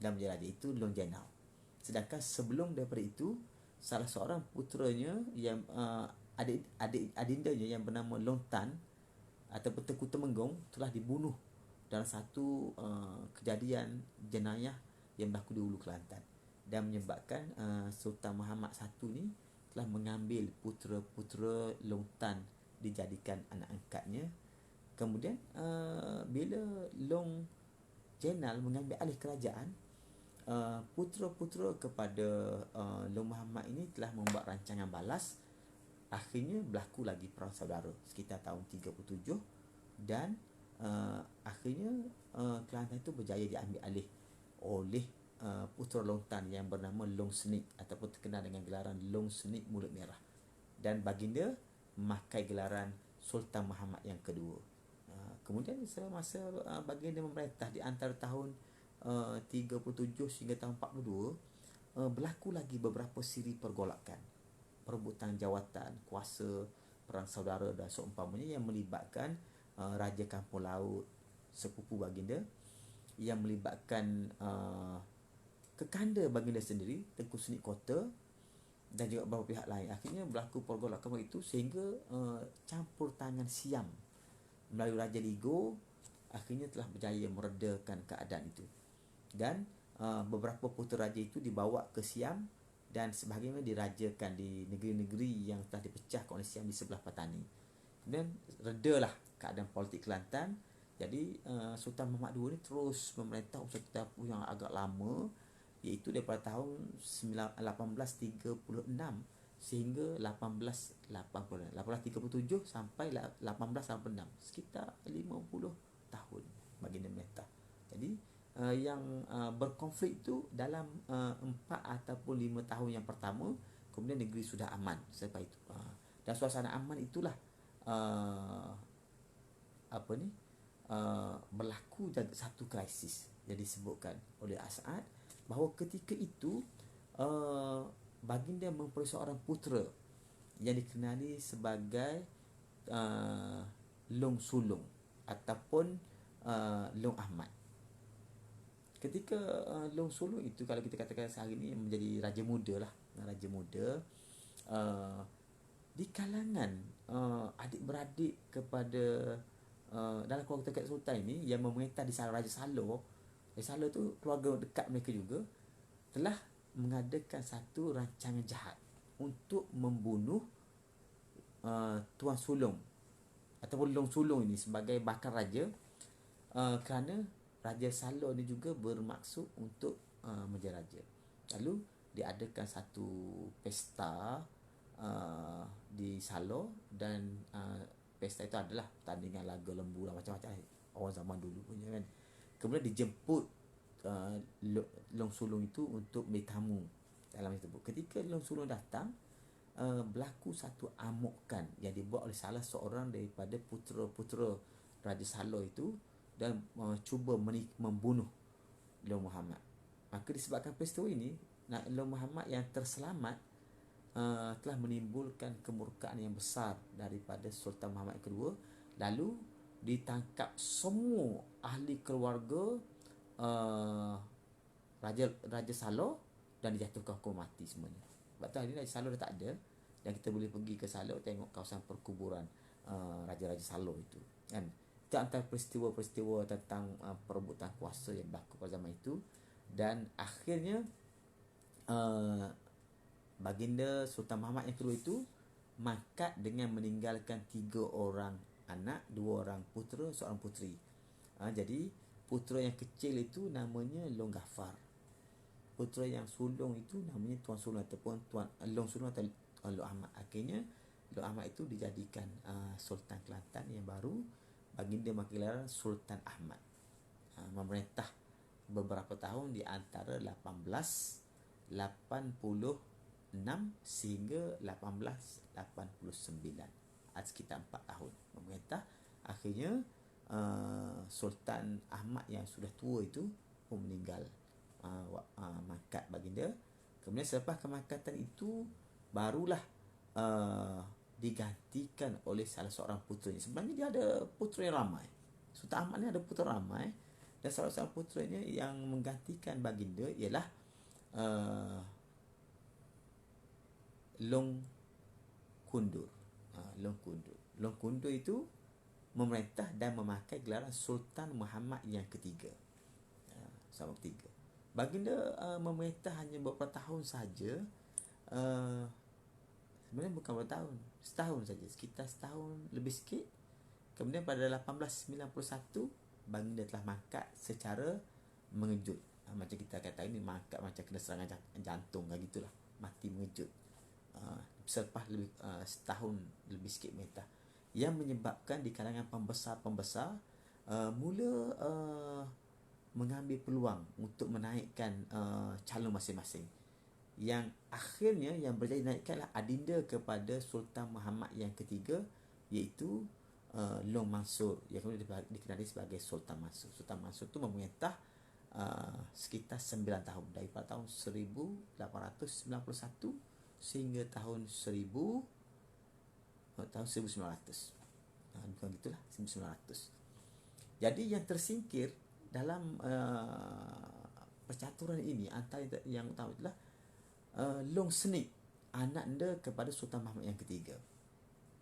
dan menjadi raja, itu Long Jenau. Sedangkan sebelum daripada itu, salah seorang puteranya yang adindanya yang bernama Long Tan ataupun Tengku Temenggong telah dibunuh dalam satu kejadian jenayah yang berlaku di Hulu Kelantan, dan menyebabkan Sultan Muhammad I ni telah mengambil putera-putera Long Tan dijadikan anak angkatnya. Kemudian bila Long Jenal mengambil alih kerajaan, putera-putera kepada Long Muhammad ini telah membuat rancangan balas. Akhirnya berlaku lagi perang saudara sekitar tahun 37, dan akhirnya Kelantan itu berjaya diambil alih oleh putera Long Tan yang bernama Long Senik ataupun terkenal dengan gelaran Long Senik Mulut Merah, dan baginda memakai gelaran Sultan Muhammad yang kedua. Kemudian semasa baginda memerintah di antara tahun 37 hingga tahun 42, berlaku lagi beberapa siri pergolakan, perebutan jawatan, kuasa, perang saudara dan seumpamanya yang melibatkan Raja Kampung Laut sepupu baginda, yang melibatkan kekanda baginda sendiri Tengku Senik Kota dan juga beberapa pihak lain. Akhirnya berlaku pergolakan itu sehingga campur tangan Siam melalui Raja Ligo akhirnya telah berjaya meredakan keadaan itu, dan beberapa putera raja itu dibawa ke Siam dan sebahagiannya dirajakan di negeri-negeri yang telah dipecahkan oleh Siam di sebelah Patani. Kemudian redalah keadaan politik Kelantan. Jadi Sultan Muhammad II ni terus memerintah satu tahun yang agak lama, iaitu daripada tahun 1836 sehingga 1837 sampai 1886, sekitar 50 tahun baginda memerintah. Jadi yang berkonflik itu dalam 4 ataupun 5 tahun yang pertama, kemudian negeri sudah aman selepas itu. Dan suasana aman itulah berlaku satu krisis yang disebutkan oleh As'ad, bahawa ketika itu baginda memperoleh seorang putera yang dikenali sebagai Long Sulung ataupun Long Ahmad. Ketika Long Sulung itu, kalau kita katakan sehari ini, menjadi raja muda lah, raja muda di kalangan adik-beradik kepada dalam keluarga Tengku Sultan ini yang memerintah di Raja Salor. Raja Salor tu keluarga dekat mereka juga, telah mengadakan satu rancangan jahat untuk membunuh Tuan Sulung ataupun Long Sulung ini sebagai bakal raja, kerana Raja Salor ni juga bermaksud untuk menjadi raja. Lalu diadakan satu pesta di Salor, dan pesta itu adalah pertandingan laga lembu lah, macam-macam orang zaman dulu punya kan. Kemudian dijemput Long Sulung itu untuk bertamu dalam itu. Ketika Long Sulung datang, berlaku satu amukan yang dibuat oleh salah seorang daripada putera-putera Raja Salor itu, dan cuba membunuh Long Muhammad. Maka disebabkan peristiwa ini, Long Muhammad yang terselamat telah menimbulkan kemurkaan yang besar daripada Sultan Muhammad kedua. Lalu ditangkap semua ahli keluarga Raja Salor dan dijatuhkan hukuman mati semuanya. Sebab tu hari ni Raja Salor dah tak ada, dan kita boleh pergi ke Salor tengok kawasan perkuburan Raja-Raja Salor itu kan. Itu antara peristiwa-peristiwa tentang perebutan kuasa yang berlaku pada zaman itu. Dan akhirnya baginda Sultan Muhammad yang kedua itu mangkat dengan meninggalkan 3 orang anak, 2 orang putera, seorang puteri. Jadi putera yang kecil itu namanya Long Ghaffar. Putera yang sulung itu namanya Tuan Sulung ataupun Tuan Long Sulung atau Long Ahmad. Akhirnya Long Ahmad itu dijadikan Sultan Kelantan yang baru. Baginda makilarahan Sultan Ahmad. Memerintah beberapa tahun di antara 1886 sehingga 1889. Sekitar 4 tahun memerintah. Akhirnya Sultan Ahmad yang sudah tua itu pun meninggal, mangkat baginda. Kemudian selepas kemangkatan itu barulah digantikan oleh salah seorang puteranya. Sebenarnya dia ada putera yang ramai. Sultan Ahmad ni ada putera ramai, dan salah seorang puteranya yang menggantikan baginda ialah Long Kundur. Long Kundur itu memerintah dan memakai gelaran Sultan Muhammad yang ketiga. Sama ketiga. Baginda memerintah hanya beberapa tahun saja. Sebenarnya bukan beberapa tahun, setahun saja, sekitar setahun lebih sikit. Kemudian pada 1891 baginda telah mangkat secara mengejut. Macam kita kata ini mangkat macam kena serangan jantung kan, gitulah, mati mengejut. Selepas lebih setahun lebih sikit memerintah, yang menyebabkan di kalangan pembesar-pembesar mula mengambil peluang untuk menaikkan calon masing-masing. Yang akhirnya yang berjaya naikkanlah adinda kepada Sultan Muhammad yang ketiga, iaitu Long Mansur, yang kemudian dikenali sebagai Sultan Mansur. Sultan Mansur itu memerintah sekitar 9 tahun, daripada tahun 1891 sehingga tahun 1900. Bukan gitulah, 1900. Jadi yang tersingkir dalam percaturan ini antara yang utama adalah Long Senik, anak anda kepada Sultan Muhammad yang ketiga.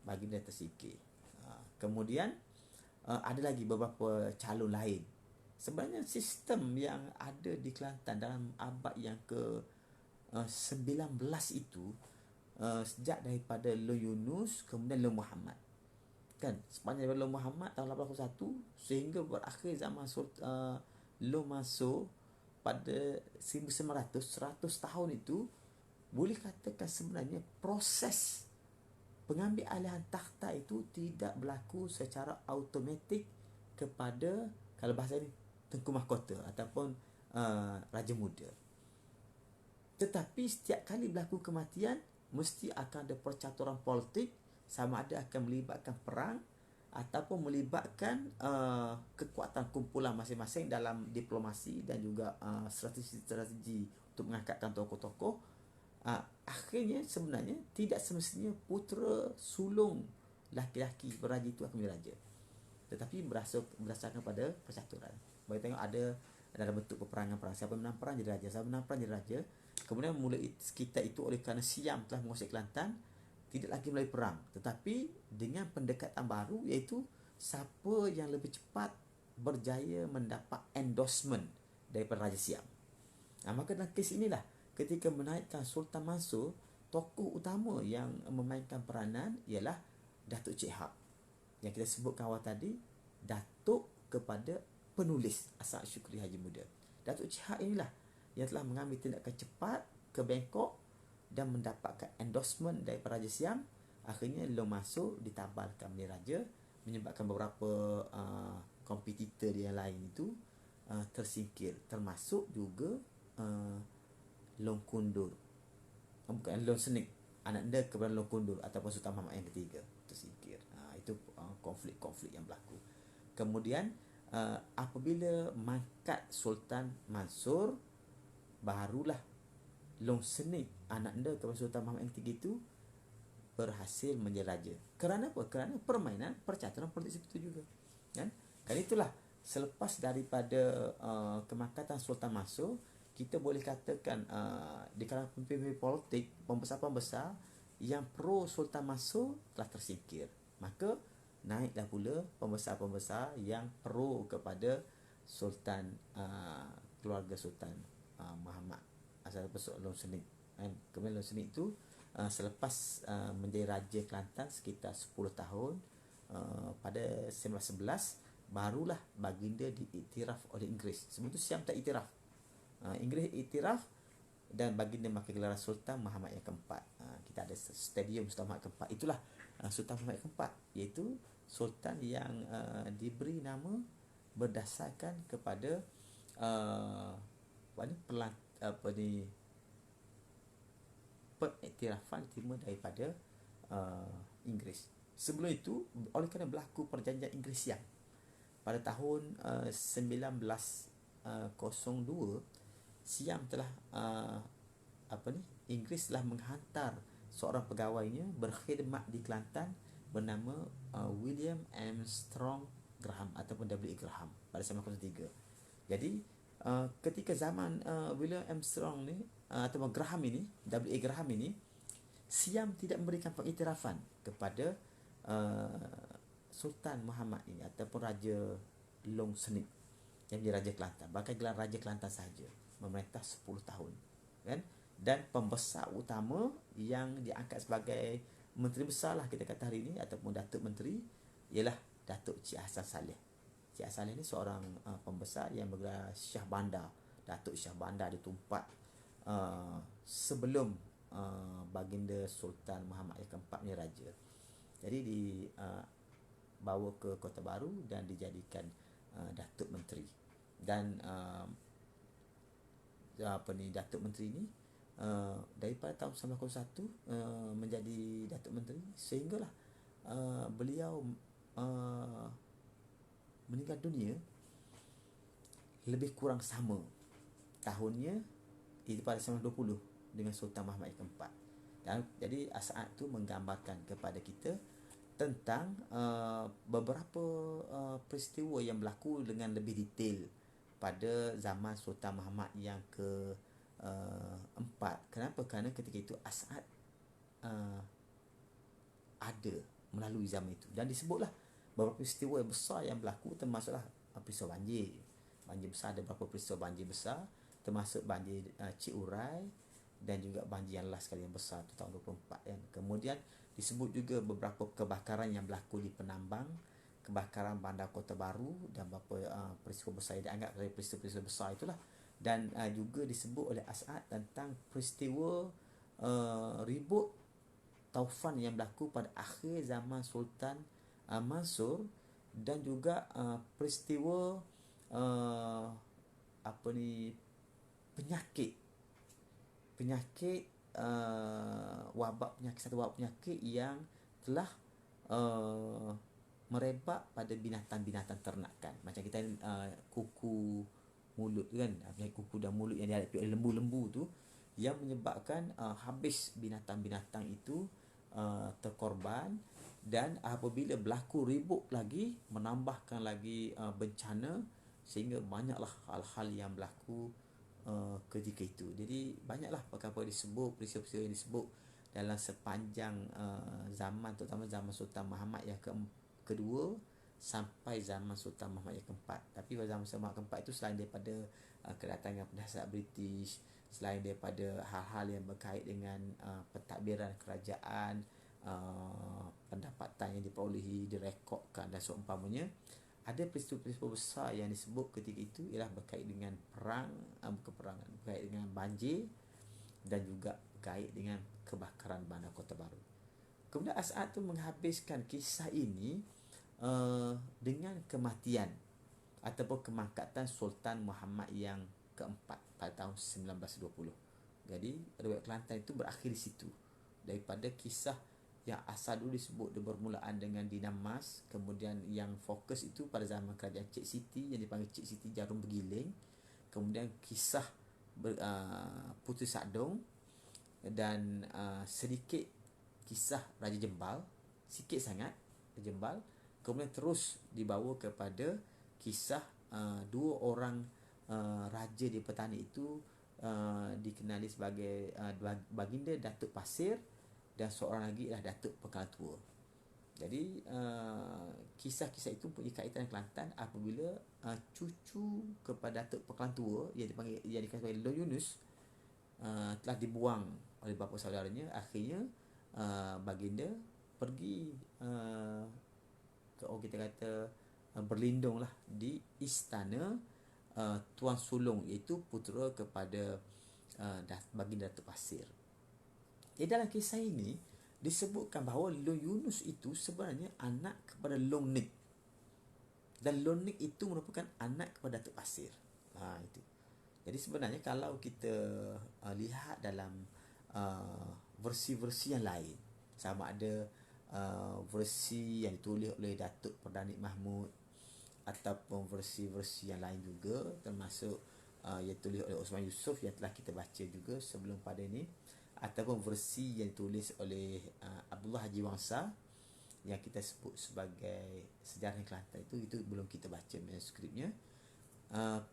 Baginda tersingkir. Kemudian ada lagi beberapa calon lain. Sebenarnya sistem yang ada di Kelantan dalam abad yang ke-19 itu, sejak daripada Long Yunus kemudian Long Muhammad, kan, sepanjang daripada Long Muhammad tahun 1801 sehingga berakhir zaman Long Mansur pada 1900, 100 tahun itu, boleh katakan sebenarnya proses pengambil alihan takhta itu tidak berlaku secara automatik kepada, kalau bahasa ini, Tengku Mahkota ataupun Raja Muda. Tetapi setiap kali berlaku kematian, mesti akan ada percaturan politik, sama ada akan melibatkan perang ataupun melibatkan kekuatan kumpulan masing-masing dalam diplomasi dan juga strategi-strategi untuk mengangkatkan tokoh-tokoh. Akhirnya sebenarnya tidak semestinya putera sulung laki-laki beraja itu akan menjadi raja, tetapi berdasarkan pada percaturan. Bagi tengok ada dalam bentuk peperangan, siapa menang perang jadi raja, siapa menang perang jadi raja. Kemudian mulai sekitar itu, oleh kerana Siam telah menguasai Kelantan, tidak lagi melalui perang, tetapi dengan pendekatan baru, iaitu siapa yang lebih cepat berjaya mendapat endorsement daripada Raja Siam. Maka dalam kes inilah, ketika menaikkan Sultan Mansur, tokoh utama yang memainkan peranan ialah Datuk Cik Haq, yang kita sebutkan awal tadi, datuk kepada penulis Asal Syukri Haji Muda. Datuk Cik Haq inilah yang telah mengambil tindakan cepat ke Bangkok dan mendapatkan endorsement daripada Raja Siam. Akhirnya Long masuk, ditabalkan oleh Raja, menyebabkan beberapa kompetitor dia yang lain itu tersingkir, termasuk juga Long Kundur, bukan Long Senik, anak dia kepada Long Kundur ataupun Sultan Mahmud yang ketiga tersingkir. Itu konflik-konflik yang berlaku. Kemudian apabila mangkat Sultan Mansur, barulah Long Senik, anak dia kepada Sultan Mahmud yang ketiga itu berhasil menjadi raja. Kerana apa? Kerana permainan percaturan politik itu juga. Kan? Kerana itulah, selepas daripada kemangkatan Sultan Mansur, kita boleh katakan di kalangan pemimpin politik, pembesar-pembesar yang pro Sultan Mansur telah tersingkir. Maka naiklah pula pembesar-pembesar yang pro kepada Sultan, keluarga Sultan Muhammad asal Long Senik. Kemudian Long Senik itu selepas menjadi Raja Kelantan sekitar 10 tahun, pada 1911 barulah baginda diiktiraf oleh Inggeris. Sebelum itu Siam tak iktiraf. Inggeris iktiraf dan baginda memakai gelaran Sultan Muhammad yang keempat. Kita ada stadium Sultan Muhammad keempat. Itulah Sultan Muhammad yang keempat, iaitu Sultan yang diberi nama berdasarkan kepada pengiktirafan terima daripada Inggeris. Sebelum itu, oleh kerana berlaku perjanjian Inggeris Siam pada tahun 1902, Siam telah Inggeris telah menghantar seorang pegawainya berkhidmat di Kelantan bernama William Armstrong Graham ataupun W. Graham pada 1903. Jadi ketika zaman William Armstrong ni atau Graham ini, W. Graham ini, Siam tidak memberikan pengiktirafan kepada Sultan Muhammad ini ataupun Raja Long Senik yang menjadi Raja Kelantan. Bahkan gelar Raja Kelantan sahaja, memerintah 10 tahun, kan? Dan pembesar utama yang diangkat sebagai menteri besar lah kita kata hari ini ataupun Datuk Menteri ialah Datuk Cik Hassan Saleh. Cik Hassan Saleh ni seorang pembesar yang bergelar Syah Bandar. Datuk Syah Bandar ditumpat sebelum baginda Sultan Muhammad yang keempat ni raja. Jadi dibawa ke Kota Baru dan dijadikan Datuk Menteri. Dan Datuk Menteri ni daripada tahun 1901 menjadi Datuk Menteri sehinggalah beliau meninggal dunia lebih kurang sama tahunnya, itu pada 1920 dengan Sultan Mahmud yang keempat. Dan jadi saat itu menggambarkan kepada kita tentang beberapa peristiwa yang berlaku dengan lebih detail pada zaman Sultan Mahmud yang keempat. Kenapa? Kerana ketika itu As'ad ada melalui zaman itu, dan disebutlah beberapa peristiwa yang besar yang berlaku, termasuklah peristiwa banjir besar. Ada beberapa peristiwa banjir besar, termasuk banjir Cik Urai dan juga banjir yang last kali yang besar tu tahun 24 kan. Kemudian disebut juga beberapa kebakaran yang berlaku di penambang, kebakaran bandar Kota Baru dan beberapa peristiwa besar yang dianggap sebagai peristiwa-peristiwa besar itulah. Dan juga disebut oleh As'ad tentang peristiwa ribut taufan yang berlaku pada akhir zaman Sultan Mansur, dan juga peristiwa penyakit satu wabak penyakit yang telah merebak pada binatang-binatang ternakan. Macam kita kuku mulut kan, kuku dan mulut yang dihadapi oleh lembu-lembu tu, yang menyebabkan habis binatang-binatang itu terkorban. Dan apabila berlaku ribut lagi, menambahkan lagi bencana, sehingga banyaklah hal-hal yang berlaku ketika itu. Jadi banyaklah perkara disebut, peristiwa-peristiwa yang disebut dalam sepanjang zaman, terutama zaman Sultan Muhammad yang kedua sampai zaman Sultan Muhammad yang keempat. Tapi pada zaman Sultan Muhammad keempat itu, selain daripada kedatangan penasihat British, selain daripada hal-hal yang berkait dengan pentadbiran kerajaan, pendapatan yang diperolehi, direkodkan dan seumpamanya, ada peristiwa-peristiwa besar yang disebut ketika itu ialah berkait dengan perang, bukan perang, berkait dengan banjir dan juga berkait dengan kebakaran bandar Kota Baru. Kemudian As'ad tu menghabiskan kisah ini dengan kematian ataupun kemangkatan Sultan Muhammad yang keempat pada tahun 1920. Jadi riwayat Kelantan itu berakhir di situ. Daripada kisah yang asal dulu disebut dia bermulaan dengan Dina Mas, kemudian yang fokus itu pada zaman kerajaan Cik Siti yang dipanggil Cik Siti Jarum Bergiling, kemudian kisah Puteri Sakdong dan sedikit kisah Raja Jembal, sikit sangat Raja Jembal, kemudian terus dibawa kepada kisah dua orang raja di petani itu, dikenali sebagai baginda Datuk Pasir dan seorang lagi ialah Datuk Pekalan Tua. Jadi kisah-kisah itu punya kaitan dengan Kelantan apabila cucu kepada Datuk Pekalan Tua yang dikenali sebagai Long Yunus telah dibuang oleh bapa saudaranya. Akhirnya baginda pergi kita kata berlindunglah di istana Tuan Sulong, iaitu putera kepada baginda Datuk Pasir. Dalam kisah ini disebutkan bahawa Long Yunus itu sebenarnya anak kepada Long Nik, dan Long Nik itu merupakan anak kepada Datuk Pasir. Itu. Jadi sebenarnya kalau kita lihat dalam versi-versi yang lain, sama ada versi yang ditulis oleh Datuk Perdana Mahmud ataupun versi-versi yang lain juga, termasuk yang ditulis oleh Osman Yusof yang telah kita baca juga sebelum pada ini, ataupun versi yang ditulis oleh Abdullah Haji Wangsa yang kita sebut sebagai Sejarah Kelantan itu belum kita baca manuskripnya.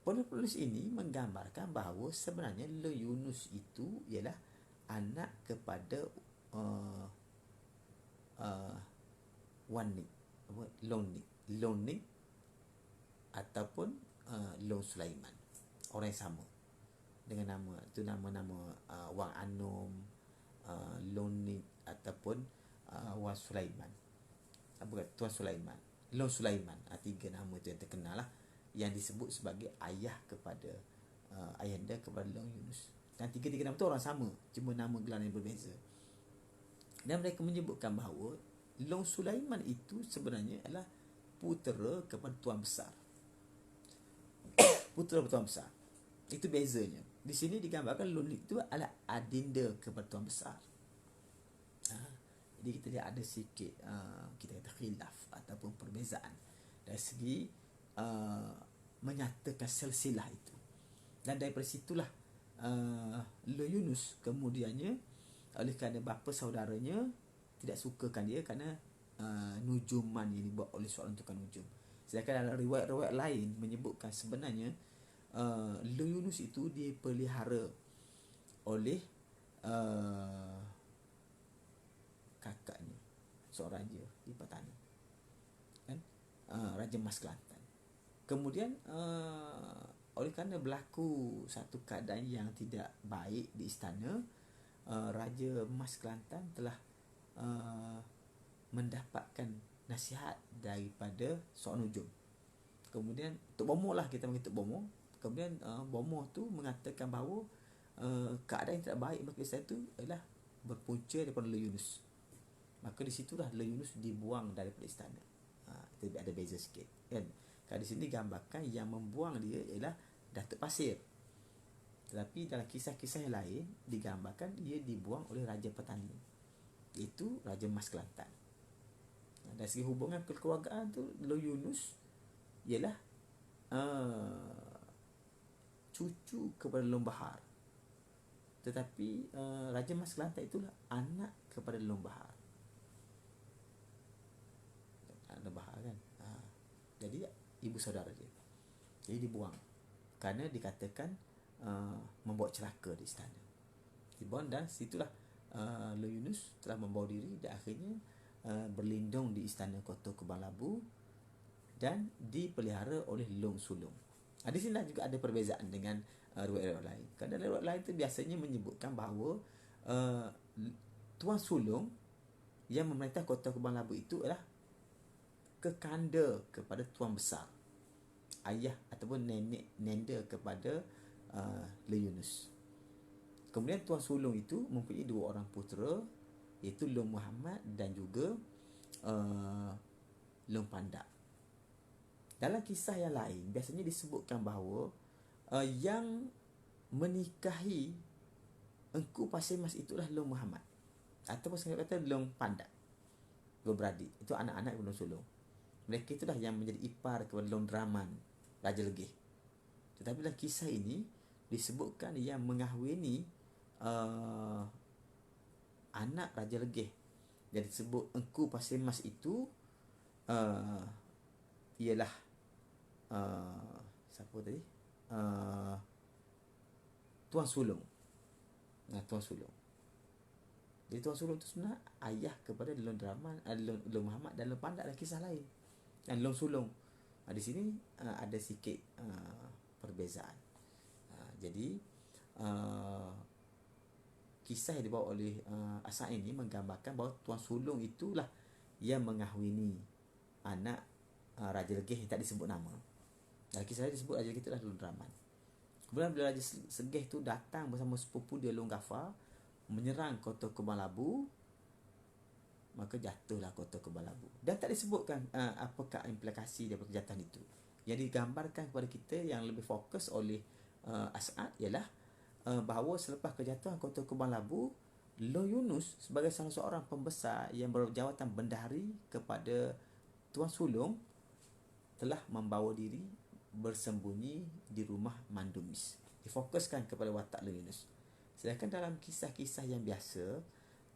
Penulis ini menggambarkan bahawa sebenarnya Long Yunus itu ialah anak kepada Wan Nik, Long Nik ataupun Long Sulaiman, orang yang sama dengan nama itu, nama-nama Wang Anom, Long Nik ataupun Wan Sulaiman, bukan Tuan Sulaiman, Long Sulaiman. Tiga nama itu yang terkenal lah, yang disebut sebagai ayah kepada ayahanda kepada Long Yunus. Dan tiga-tiga nama itu orang sama, cuma nama gelar yang berbeza. Dan mereka menyebutkan bahawa Long Sulaiman itu sebenarnya adalah putera kepada Tuan Besar. Putera Tuan Besar. Itu bezanya. Di sini digambarkan Long Nik itu adalah adinda kepada Tuan Besar. Jadi kita lihat ada sikit kita kata khilaf ataupun perbezaan dari segi menyatakan silsilah itu. Dan daripada situlah Long Yunus kemudiannya, oleh kerana bapa saudaranya tidak sukakan dia kerana nujuman yang dibuat oleh seorang tukang nujum. Sedangkan dalam riwayat-riwayat lain menyebutkan sebenarnya Long Yunus itu dipelihara oleh kakaknya, seorang raja di petani, kan? Raja Mas Kelantan. Kemudian oleh kerana berlaku satu keadaan yang tidak baik di istana, Raja Mas Kelantan telah mendapatkan nasihat daripada seorang nujum. Kemudian Tok Bomoh lah, kita panggil Tok Bomoh. Kemudian Bomoh tu mengatakan bahawa keadaan yang tidak baik bagi istana itu adalah berpunca daripada Long Yunus. Maka di situlah Long Yunus dibuang daripada istana. Itu ada beza sikit, kan? Kalau di sini gambarkan yang membuang dia ialah Datuk Pasir. Tetapi dalam kisah-kisah yang lain digambarkan dia dibuang oleh Raja Petani, iaitu Raja Mas Kelantan. Dari segi hubungan kekeluargaan tu, Long Yunus ialah cucu kepada Long Bahar. Tetapi Raja Mas Kelantan itulah anak kepada Long Bahar. Long Bahar kan. Jadi ibu saudara dia. Jadi dibuang kerana dikatakan membawa celaka di istana. Dibuang, dan situlah Long Yunus telah membawa diri dan akhirnya berlindung di istana Kota Kubang Labu dan dipelihara oleh Long Sulong. Di sini juga ada perbezaan dengan riwayat lain. Kerana riwayat lain itu biasanya menyebutkan bahawa Tuan Sulong yang memerintah Kota Kubang Labu itu adalah kekanda kepada tuan besar, ayah ataupun nenek nenda kepada Le Yunus. Kemudian Tuan Sulung itu mempunyai 2 orang putera, iaitu Long Muhammad dan juga Long Pandak. Dalam kisah yang lain biasanya disebutkan bahawa yang menikahi Engku Pasir Mas itulah Long Muhammad, ataupun saya kata Long Pandak, beradik. Itu anak-anak Long Sulung. Mereka itulah yang menjadi ipar kepada Long Draman, Raja Legeh. Tetapi dalam kisah ini disebutkan yang mengahwini anak Raja Legeh. Jadi disebut Engku Pasir Mas itu ialah siapa tadi? Tuan Sulung. Tuan Sulung. Jadi Tuan Sulung itu sebenarnya ayah kepada Long Draman, Long Muhammad dan Long Pandak dalam kisah lain. Dan Long Sulung. Di sini ada sikit perbezaan. Jadi kisah yang dibawa oleh As-Sa'id ini menggambarkan bahawa Tuan Sulung itulah yang mengahwini anak Raja Legeh yang tak disebut nama. Dalam kisah ini disebut Raja Legeh itulah Long Draman. Kemudian bila Raja Legeh itu datang bersama sepupu dia Long Ghaffar menyerang Kota Kembang Labu, maka jatuhlah Kota Kembang Labu. Dan tak disebutkan apakah implikasi daripada kejahatan itu. Yang digambarkan kepada kita yang lebih fokus oleh As-Sa'id ialah bahawa selepas kejatuhan Kota Kembang Labu, Long Yunus sebagai salah seorang pembesar yang berjawatan bendahari kepada Tuan Sulung telah membawa diri bersembunyi di rumah Mandumis. Difokuskan kepada watak Long Yunus. Sedangkan dalam kisah-kisah yang biasa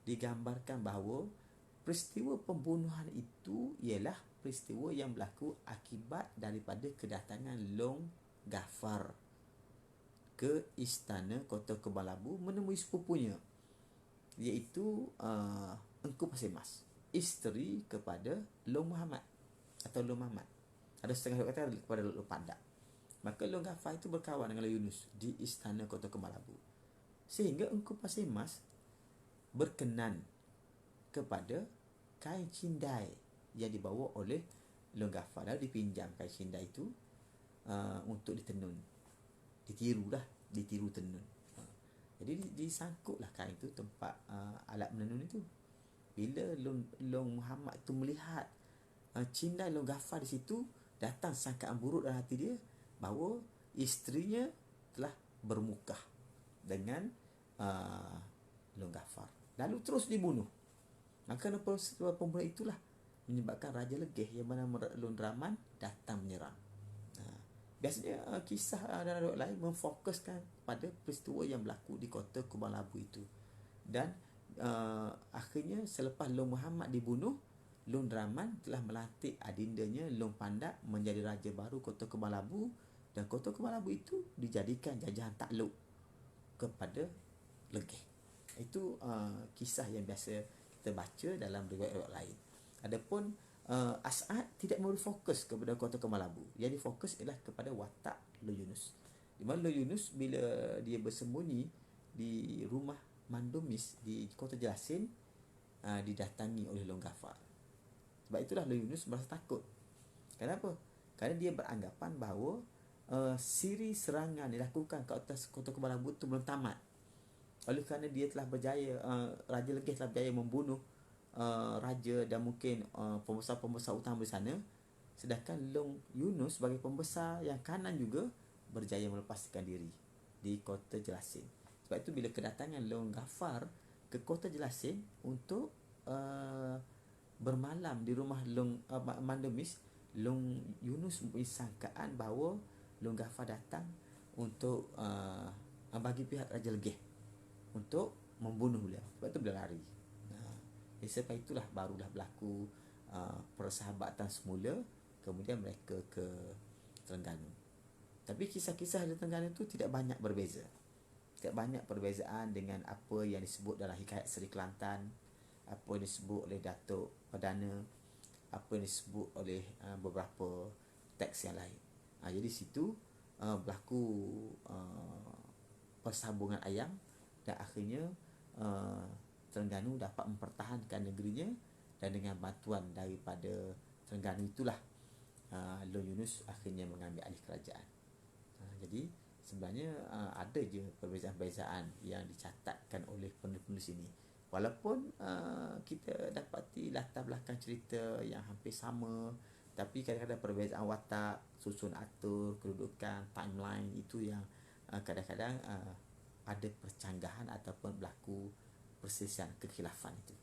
digambarkan bahawa peristiwa pembunuhan itu ialah peristiwa yang berlaku akibat daripada kedatangan Long Ghaffar ke istana Kota Kembang Labu menemui sepupunya, iaitu Engku Pasir Mas, isteri kepada Long Muhammad atau Long Muhammad. Ada setengah kata kepada Long Pandak. Maka Long Ghaffar itu berkawan dengan Long Yunus di istana Kota Kembang Labu. Sehingga Engku Pasir Mas berkenan kepada kain cindai yang dibawa oleh Long Ghaffar. Lalu dipinjam kain cindai itu untuk ditenun. Ditiru tenun. Jadi disangkutlah kain itu tempat alat menenun itu. Bila Long Muhammad itu melihat cindai Long Ghaffar di situ, datang sangkaan buruk dalam hati dia bahawa isterinya telah bermukah dengan Long Ghaffar. Lalu terus dibunuh. Maka peristiwa pembunuhan itulah menyebabkan Raja Legeh yang bernama Long Draman datang menyerang. Biasanya kisah dan riwayat lain memfokuskan pada peristiwa yang berlaku di Kota Kembang Labu itu. Dan akhirnya selepas Long Muhammad dibunuh, Long Draman telah melantik adindanya Long Pandak menjadi raja baru Kota Kembang Labu, dan Kota Kembang Labu itu dijadikan jajahan takluk kepada Legeh. Itu kisah yang biasa kita baca dalam riwayat-riwayat lain. Adapun As-Sa'id tidak memberi fokus kepada Kota Kembang Labu. Yang difokus ialah kepada watak Long Yunus. Di mana Long Yunus bila dia bersembunyi di rumah Mandumis di Kota Jelasin, didatangi oleh Long Ghaffar. Sebab itulah Long Yunus merasa takut. Kenapa? Kerana dia beranggapan bahawa siri serangan dilakukan ke atas Kota Kembang Labu itu belum tamat. Oleh kerana dia telah berjaya, Raja Legeh telah berjaya membunuh raja dan mungkin pembesar-pembesar utama di sana, sedangkan Long Yunus sebagai pembesar yang kanan juga berjaya melepaskan diri di Kota Jelasin. Sebab itu bila kedatangan Long Ghaffar ke Kota Jelasin untuk bermalam di rumah Long Mandumis, Long Yunus mempunyai sangkaan bahawa Long Ghaffar datang untuk bagi pihak Raja Legeh untuk membunuh beliau. Sebab itu beliau lari. Sebab itulah barulah berlaku persahabatan semula, kemudian mereka ke Terengganu. Tapi kisah-kisah di Terengganu itu tidak banyak berbeza. Tidak banyak perbezaan dengan apa yang disebut dalam Hikayat Seri Kelantan, apa yang disebut oleh Datuk Perdana, apa yang disebut oleh beberapa teks yang lain. Jadi situ berlaku persambungan ayam, dan akhirnya Terengganu dapat mempertahankan negerinya, dan dengan bantuan daripada Terengganu itulah Long Yunus akhirnya mengambil alih kerajaan. Jadi sebenarnya ada je perbezaan-perbezaan yang dicatatkan oleh penulis-penulis ini. Walaupun kita dapati latar belakang cerita yang hampir sama, tapi kadang-kadang perbezaan watak, susun atur, kedudukan, timeline itu yang kadang-kadang ada percanggahan ataupun berlaku perselisihan, kekhilafan itu.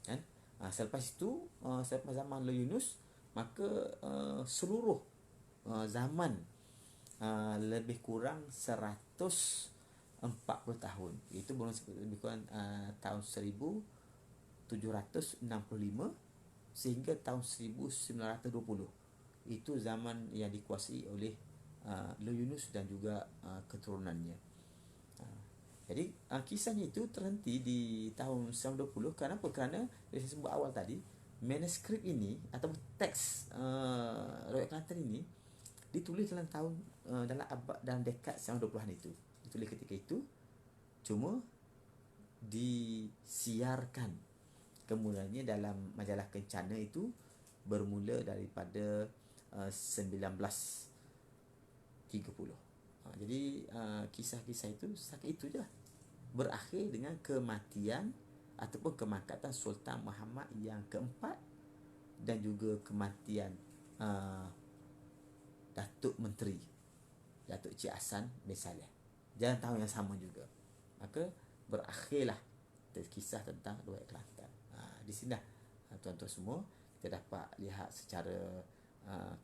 Kan? Selepas itu, selepas zaman Long Yunus, maka seluruh zaman lebih kurang 140 tahun, itu lebih kurang tahun 1765 sehingga tahun 1920, itu zaman yang dikuasai oleh Long Yunus dan juga keturunannya. Jadi kisahnya itu terhenti di tahun 1920. Kenapa? Kerana saya sebut awal tadi, manuskrip ini atau teks Riwayat Kelantan ini ditulis dalam tahun dalam abad dalam dekad 1920-an itu. Ditulis ketika itu, cuma disiarkan kemudiannya dalam majalah Kencana itu bermula daripada 1930. Jadi kisah-kisah itu setakat itu je lah. Berakhir dengan kematian ataupun kemangkatan Sultan Muhammad yang keempat dan juga kematian Datuk Menteri Datuk Cik Hassan bin Saleh dalam tahun yang sama juga. Maka berakhirlah kisah tentang Riwayat Kelantan. Di sini tuan-tuan semua, kita dapat lihat secara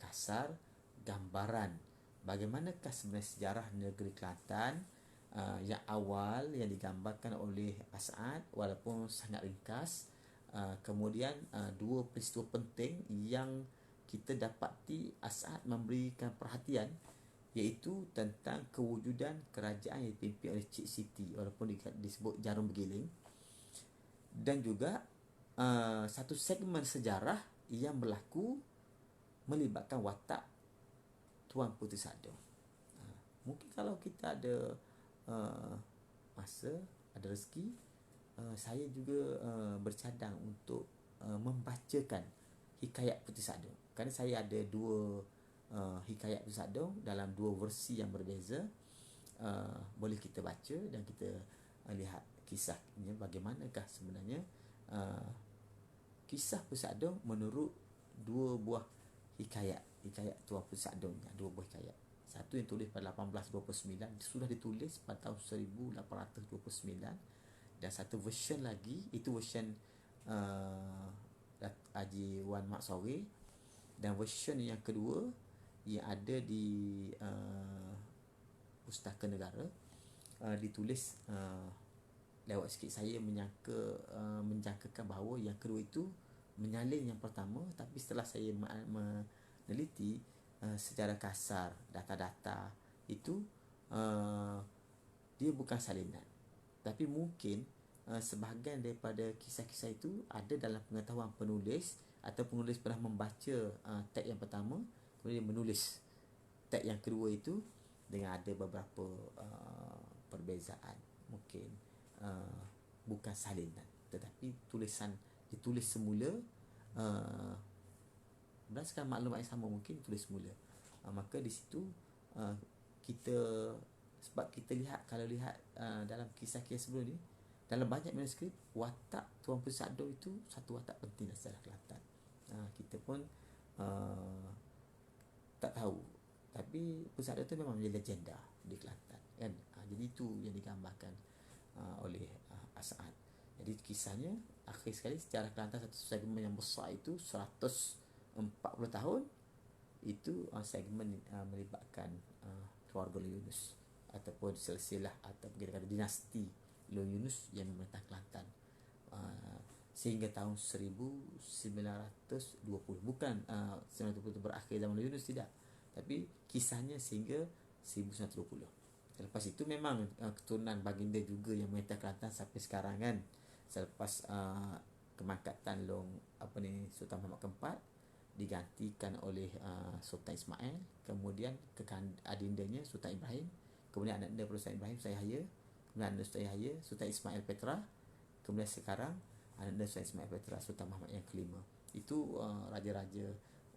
kasar gambaran bagaimanakah sebenarnya sejarah negeri Kelantan yang awal yang digambarkan oleh As'ad walaupun sangat ringkas. Kemudian dua peristiwa penting yang kita dapati As'ad memberikan perhatian, iaitu tentang kewujudan kerajaan yang dipimpin oleh Cik Siti walaupun disebut Jarum Bergiling, dan juga satu segmen sejarah yang berlaku melibatkan watak Tuan Puteri Sadong. Mungkin kalau kita ada masa, ada rezeki, saya juga bercadang untuk membacakan hikayat Puteri Sadong. Kerana saya ada dua hikayat Puteri Sadong dalam dua versi yang berbeza. Boleh kita baca dan kita lihat kisahnya bagaimanakah sebenarnya kisah Puteri Sadong menurut dua buah hikayat Tuan Puteri Sadong, dua buah hikayat. Satu yang tulis pada 1829, sudah ditulis pada tahun 1829, dan satu version lagi, itu version Haji Wan Mak Sawi, dan version yang kedua yang ada di Pustaka Negara, ditulis lewat sikit. Saya menjangkakan bahawa yang kedua itu menyalin yang pertama, tapi setelah saya meneliti secara kasar data-data itu, dia bukan salinan, tapi mungkin sebahagian daripada kisah-kisah itu ada dalam pengetahuan penulis, atau penulis pernah membaca teks yang pertama, kemudian menulis teks yang kedua itu dengan ada beberapa perbezaan. Mungkin bukan salinan, tetapi ditulis semula berdasarkan maklumat yang sama, mungkin tulis semula. Maka di situ kita, sebab kita lihat, kalau lihat dalam kisah-kisah sebelum ni, dalam banyak manuskrip, watak Tuan Puteri Sadong itu satu watak penting dalam sejarah Kelantan. Kita pun tak tahu, tapi Puteri Sadong itu memang menjadi legenda di Kelantan, kan? Jadi itu yang digambarkan oleh As'ad. Jadi kisahnya akhir sekali sejarah Kelantan, satu segmen yang besar itu 140 tahun, itu segmen melibatkan keluarga Long Yunus ataupun silsilah atau kita kata dinasti Long Yunus yang memerintah Kelantan sehingga tahun 1920. Bukan 1920 berakhir zaman Long Yunus, tidak, tapi kisahnya sehingga 1920. Lepas itu memang keturunan baginda juga yang memerintah Kelantan sampai sekarang, kan. Selepas kemangkatan Sultan Muhammad keempat digantikan oleh Sultan Ismail, kemudian adindanya Sultan Ibrahim, kemudian anak dia Sultan Ibrahim, Sultan Yahya, kemudian anak Sultan Yahya, Sultan Ismail Petra, kemudian sekarang anak dia Sultan Ismail Petra, Sultan Muhammad yang kelima. Itu raja-raja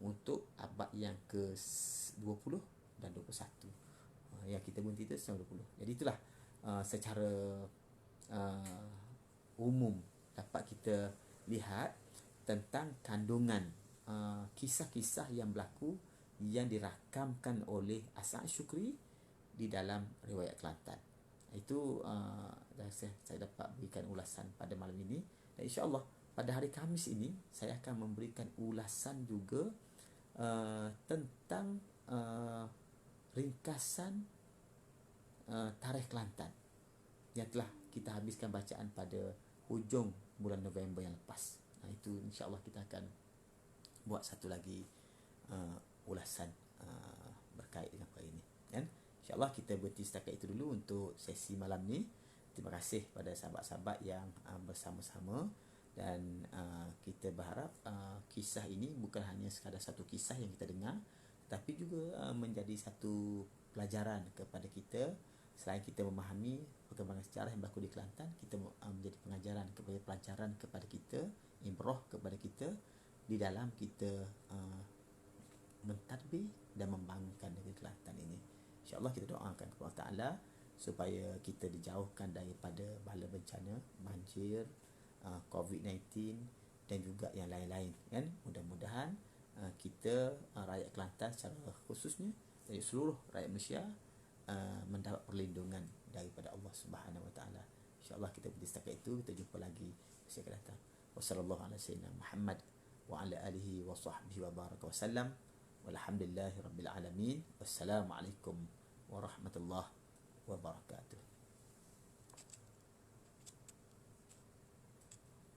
untuk abad yang ke-20 dan 21. Yang kita berhenti itu 1920. Jadi itulah secara umum dapat kita lihat tentang kandungan kisah-kisah yang berlaku yang dirakamkan oleh As'ad Syukri di dalam riwayat Kelantan. Itu saya dapat berikan ulasan pada malam ini, dan insya-Allah pada hari Khamis ini saya akan memberikan ulasan juga tentang ringkasan tarikh Kelantan yang telah kita habiskan bacaan pada hujung bulan November yang lepas. Itu insya-Allah kita akan buat satu lagi ulasan berkait dengan perkara ini, kan? InsyaAllah kita berhenti setakat itu dulu untuk sesi malam ni. Terima kasih pada sahabat-sahabat yang bersama-sama, dan kita berharap kisah ini bukan hanya sekadar satu kisah yang kita dengar, tapi juga menjadi satu pelajaran kepada kita. Selain kita memahami perkembangan sejarah yang berlaku di Kelantan, kita menjadi pengajaran kepada pelajaran kepada kita, ibrah kepada kita di dalam kita mentadbir dan membangunkan negeri Kelantan ini. InsyaAllah kita doakan kepada Allah Ta'ala supaya kita dijauhkan daripada bala bencana, banjir, COVID-19 dan juga yang lain-lain, kan? Mudah-mudahan kita rakyat Kelantan secara khususnya dari seluruh rakyat Malaysia mendapat perlindungan daripada Allah Subhanahu Wa Ta'ala. InsyaAllah kita berhenti setakat itu. Kita jumpa lagi sesi akan datang. Wassallallahu ala sayyidina Muhammad wa ala alihi wa sahbihi wa baraka wa sallam. Walhamdulillahi rabbil alamin. Wassalamualaikum warahmatullahi wabarakatuh.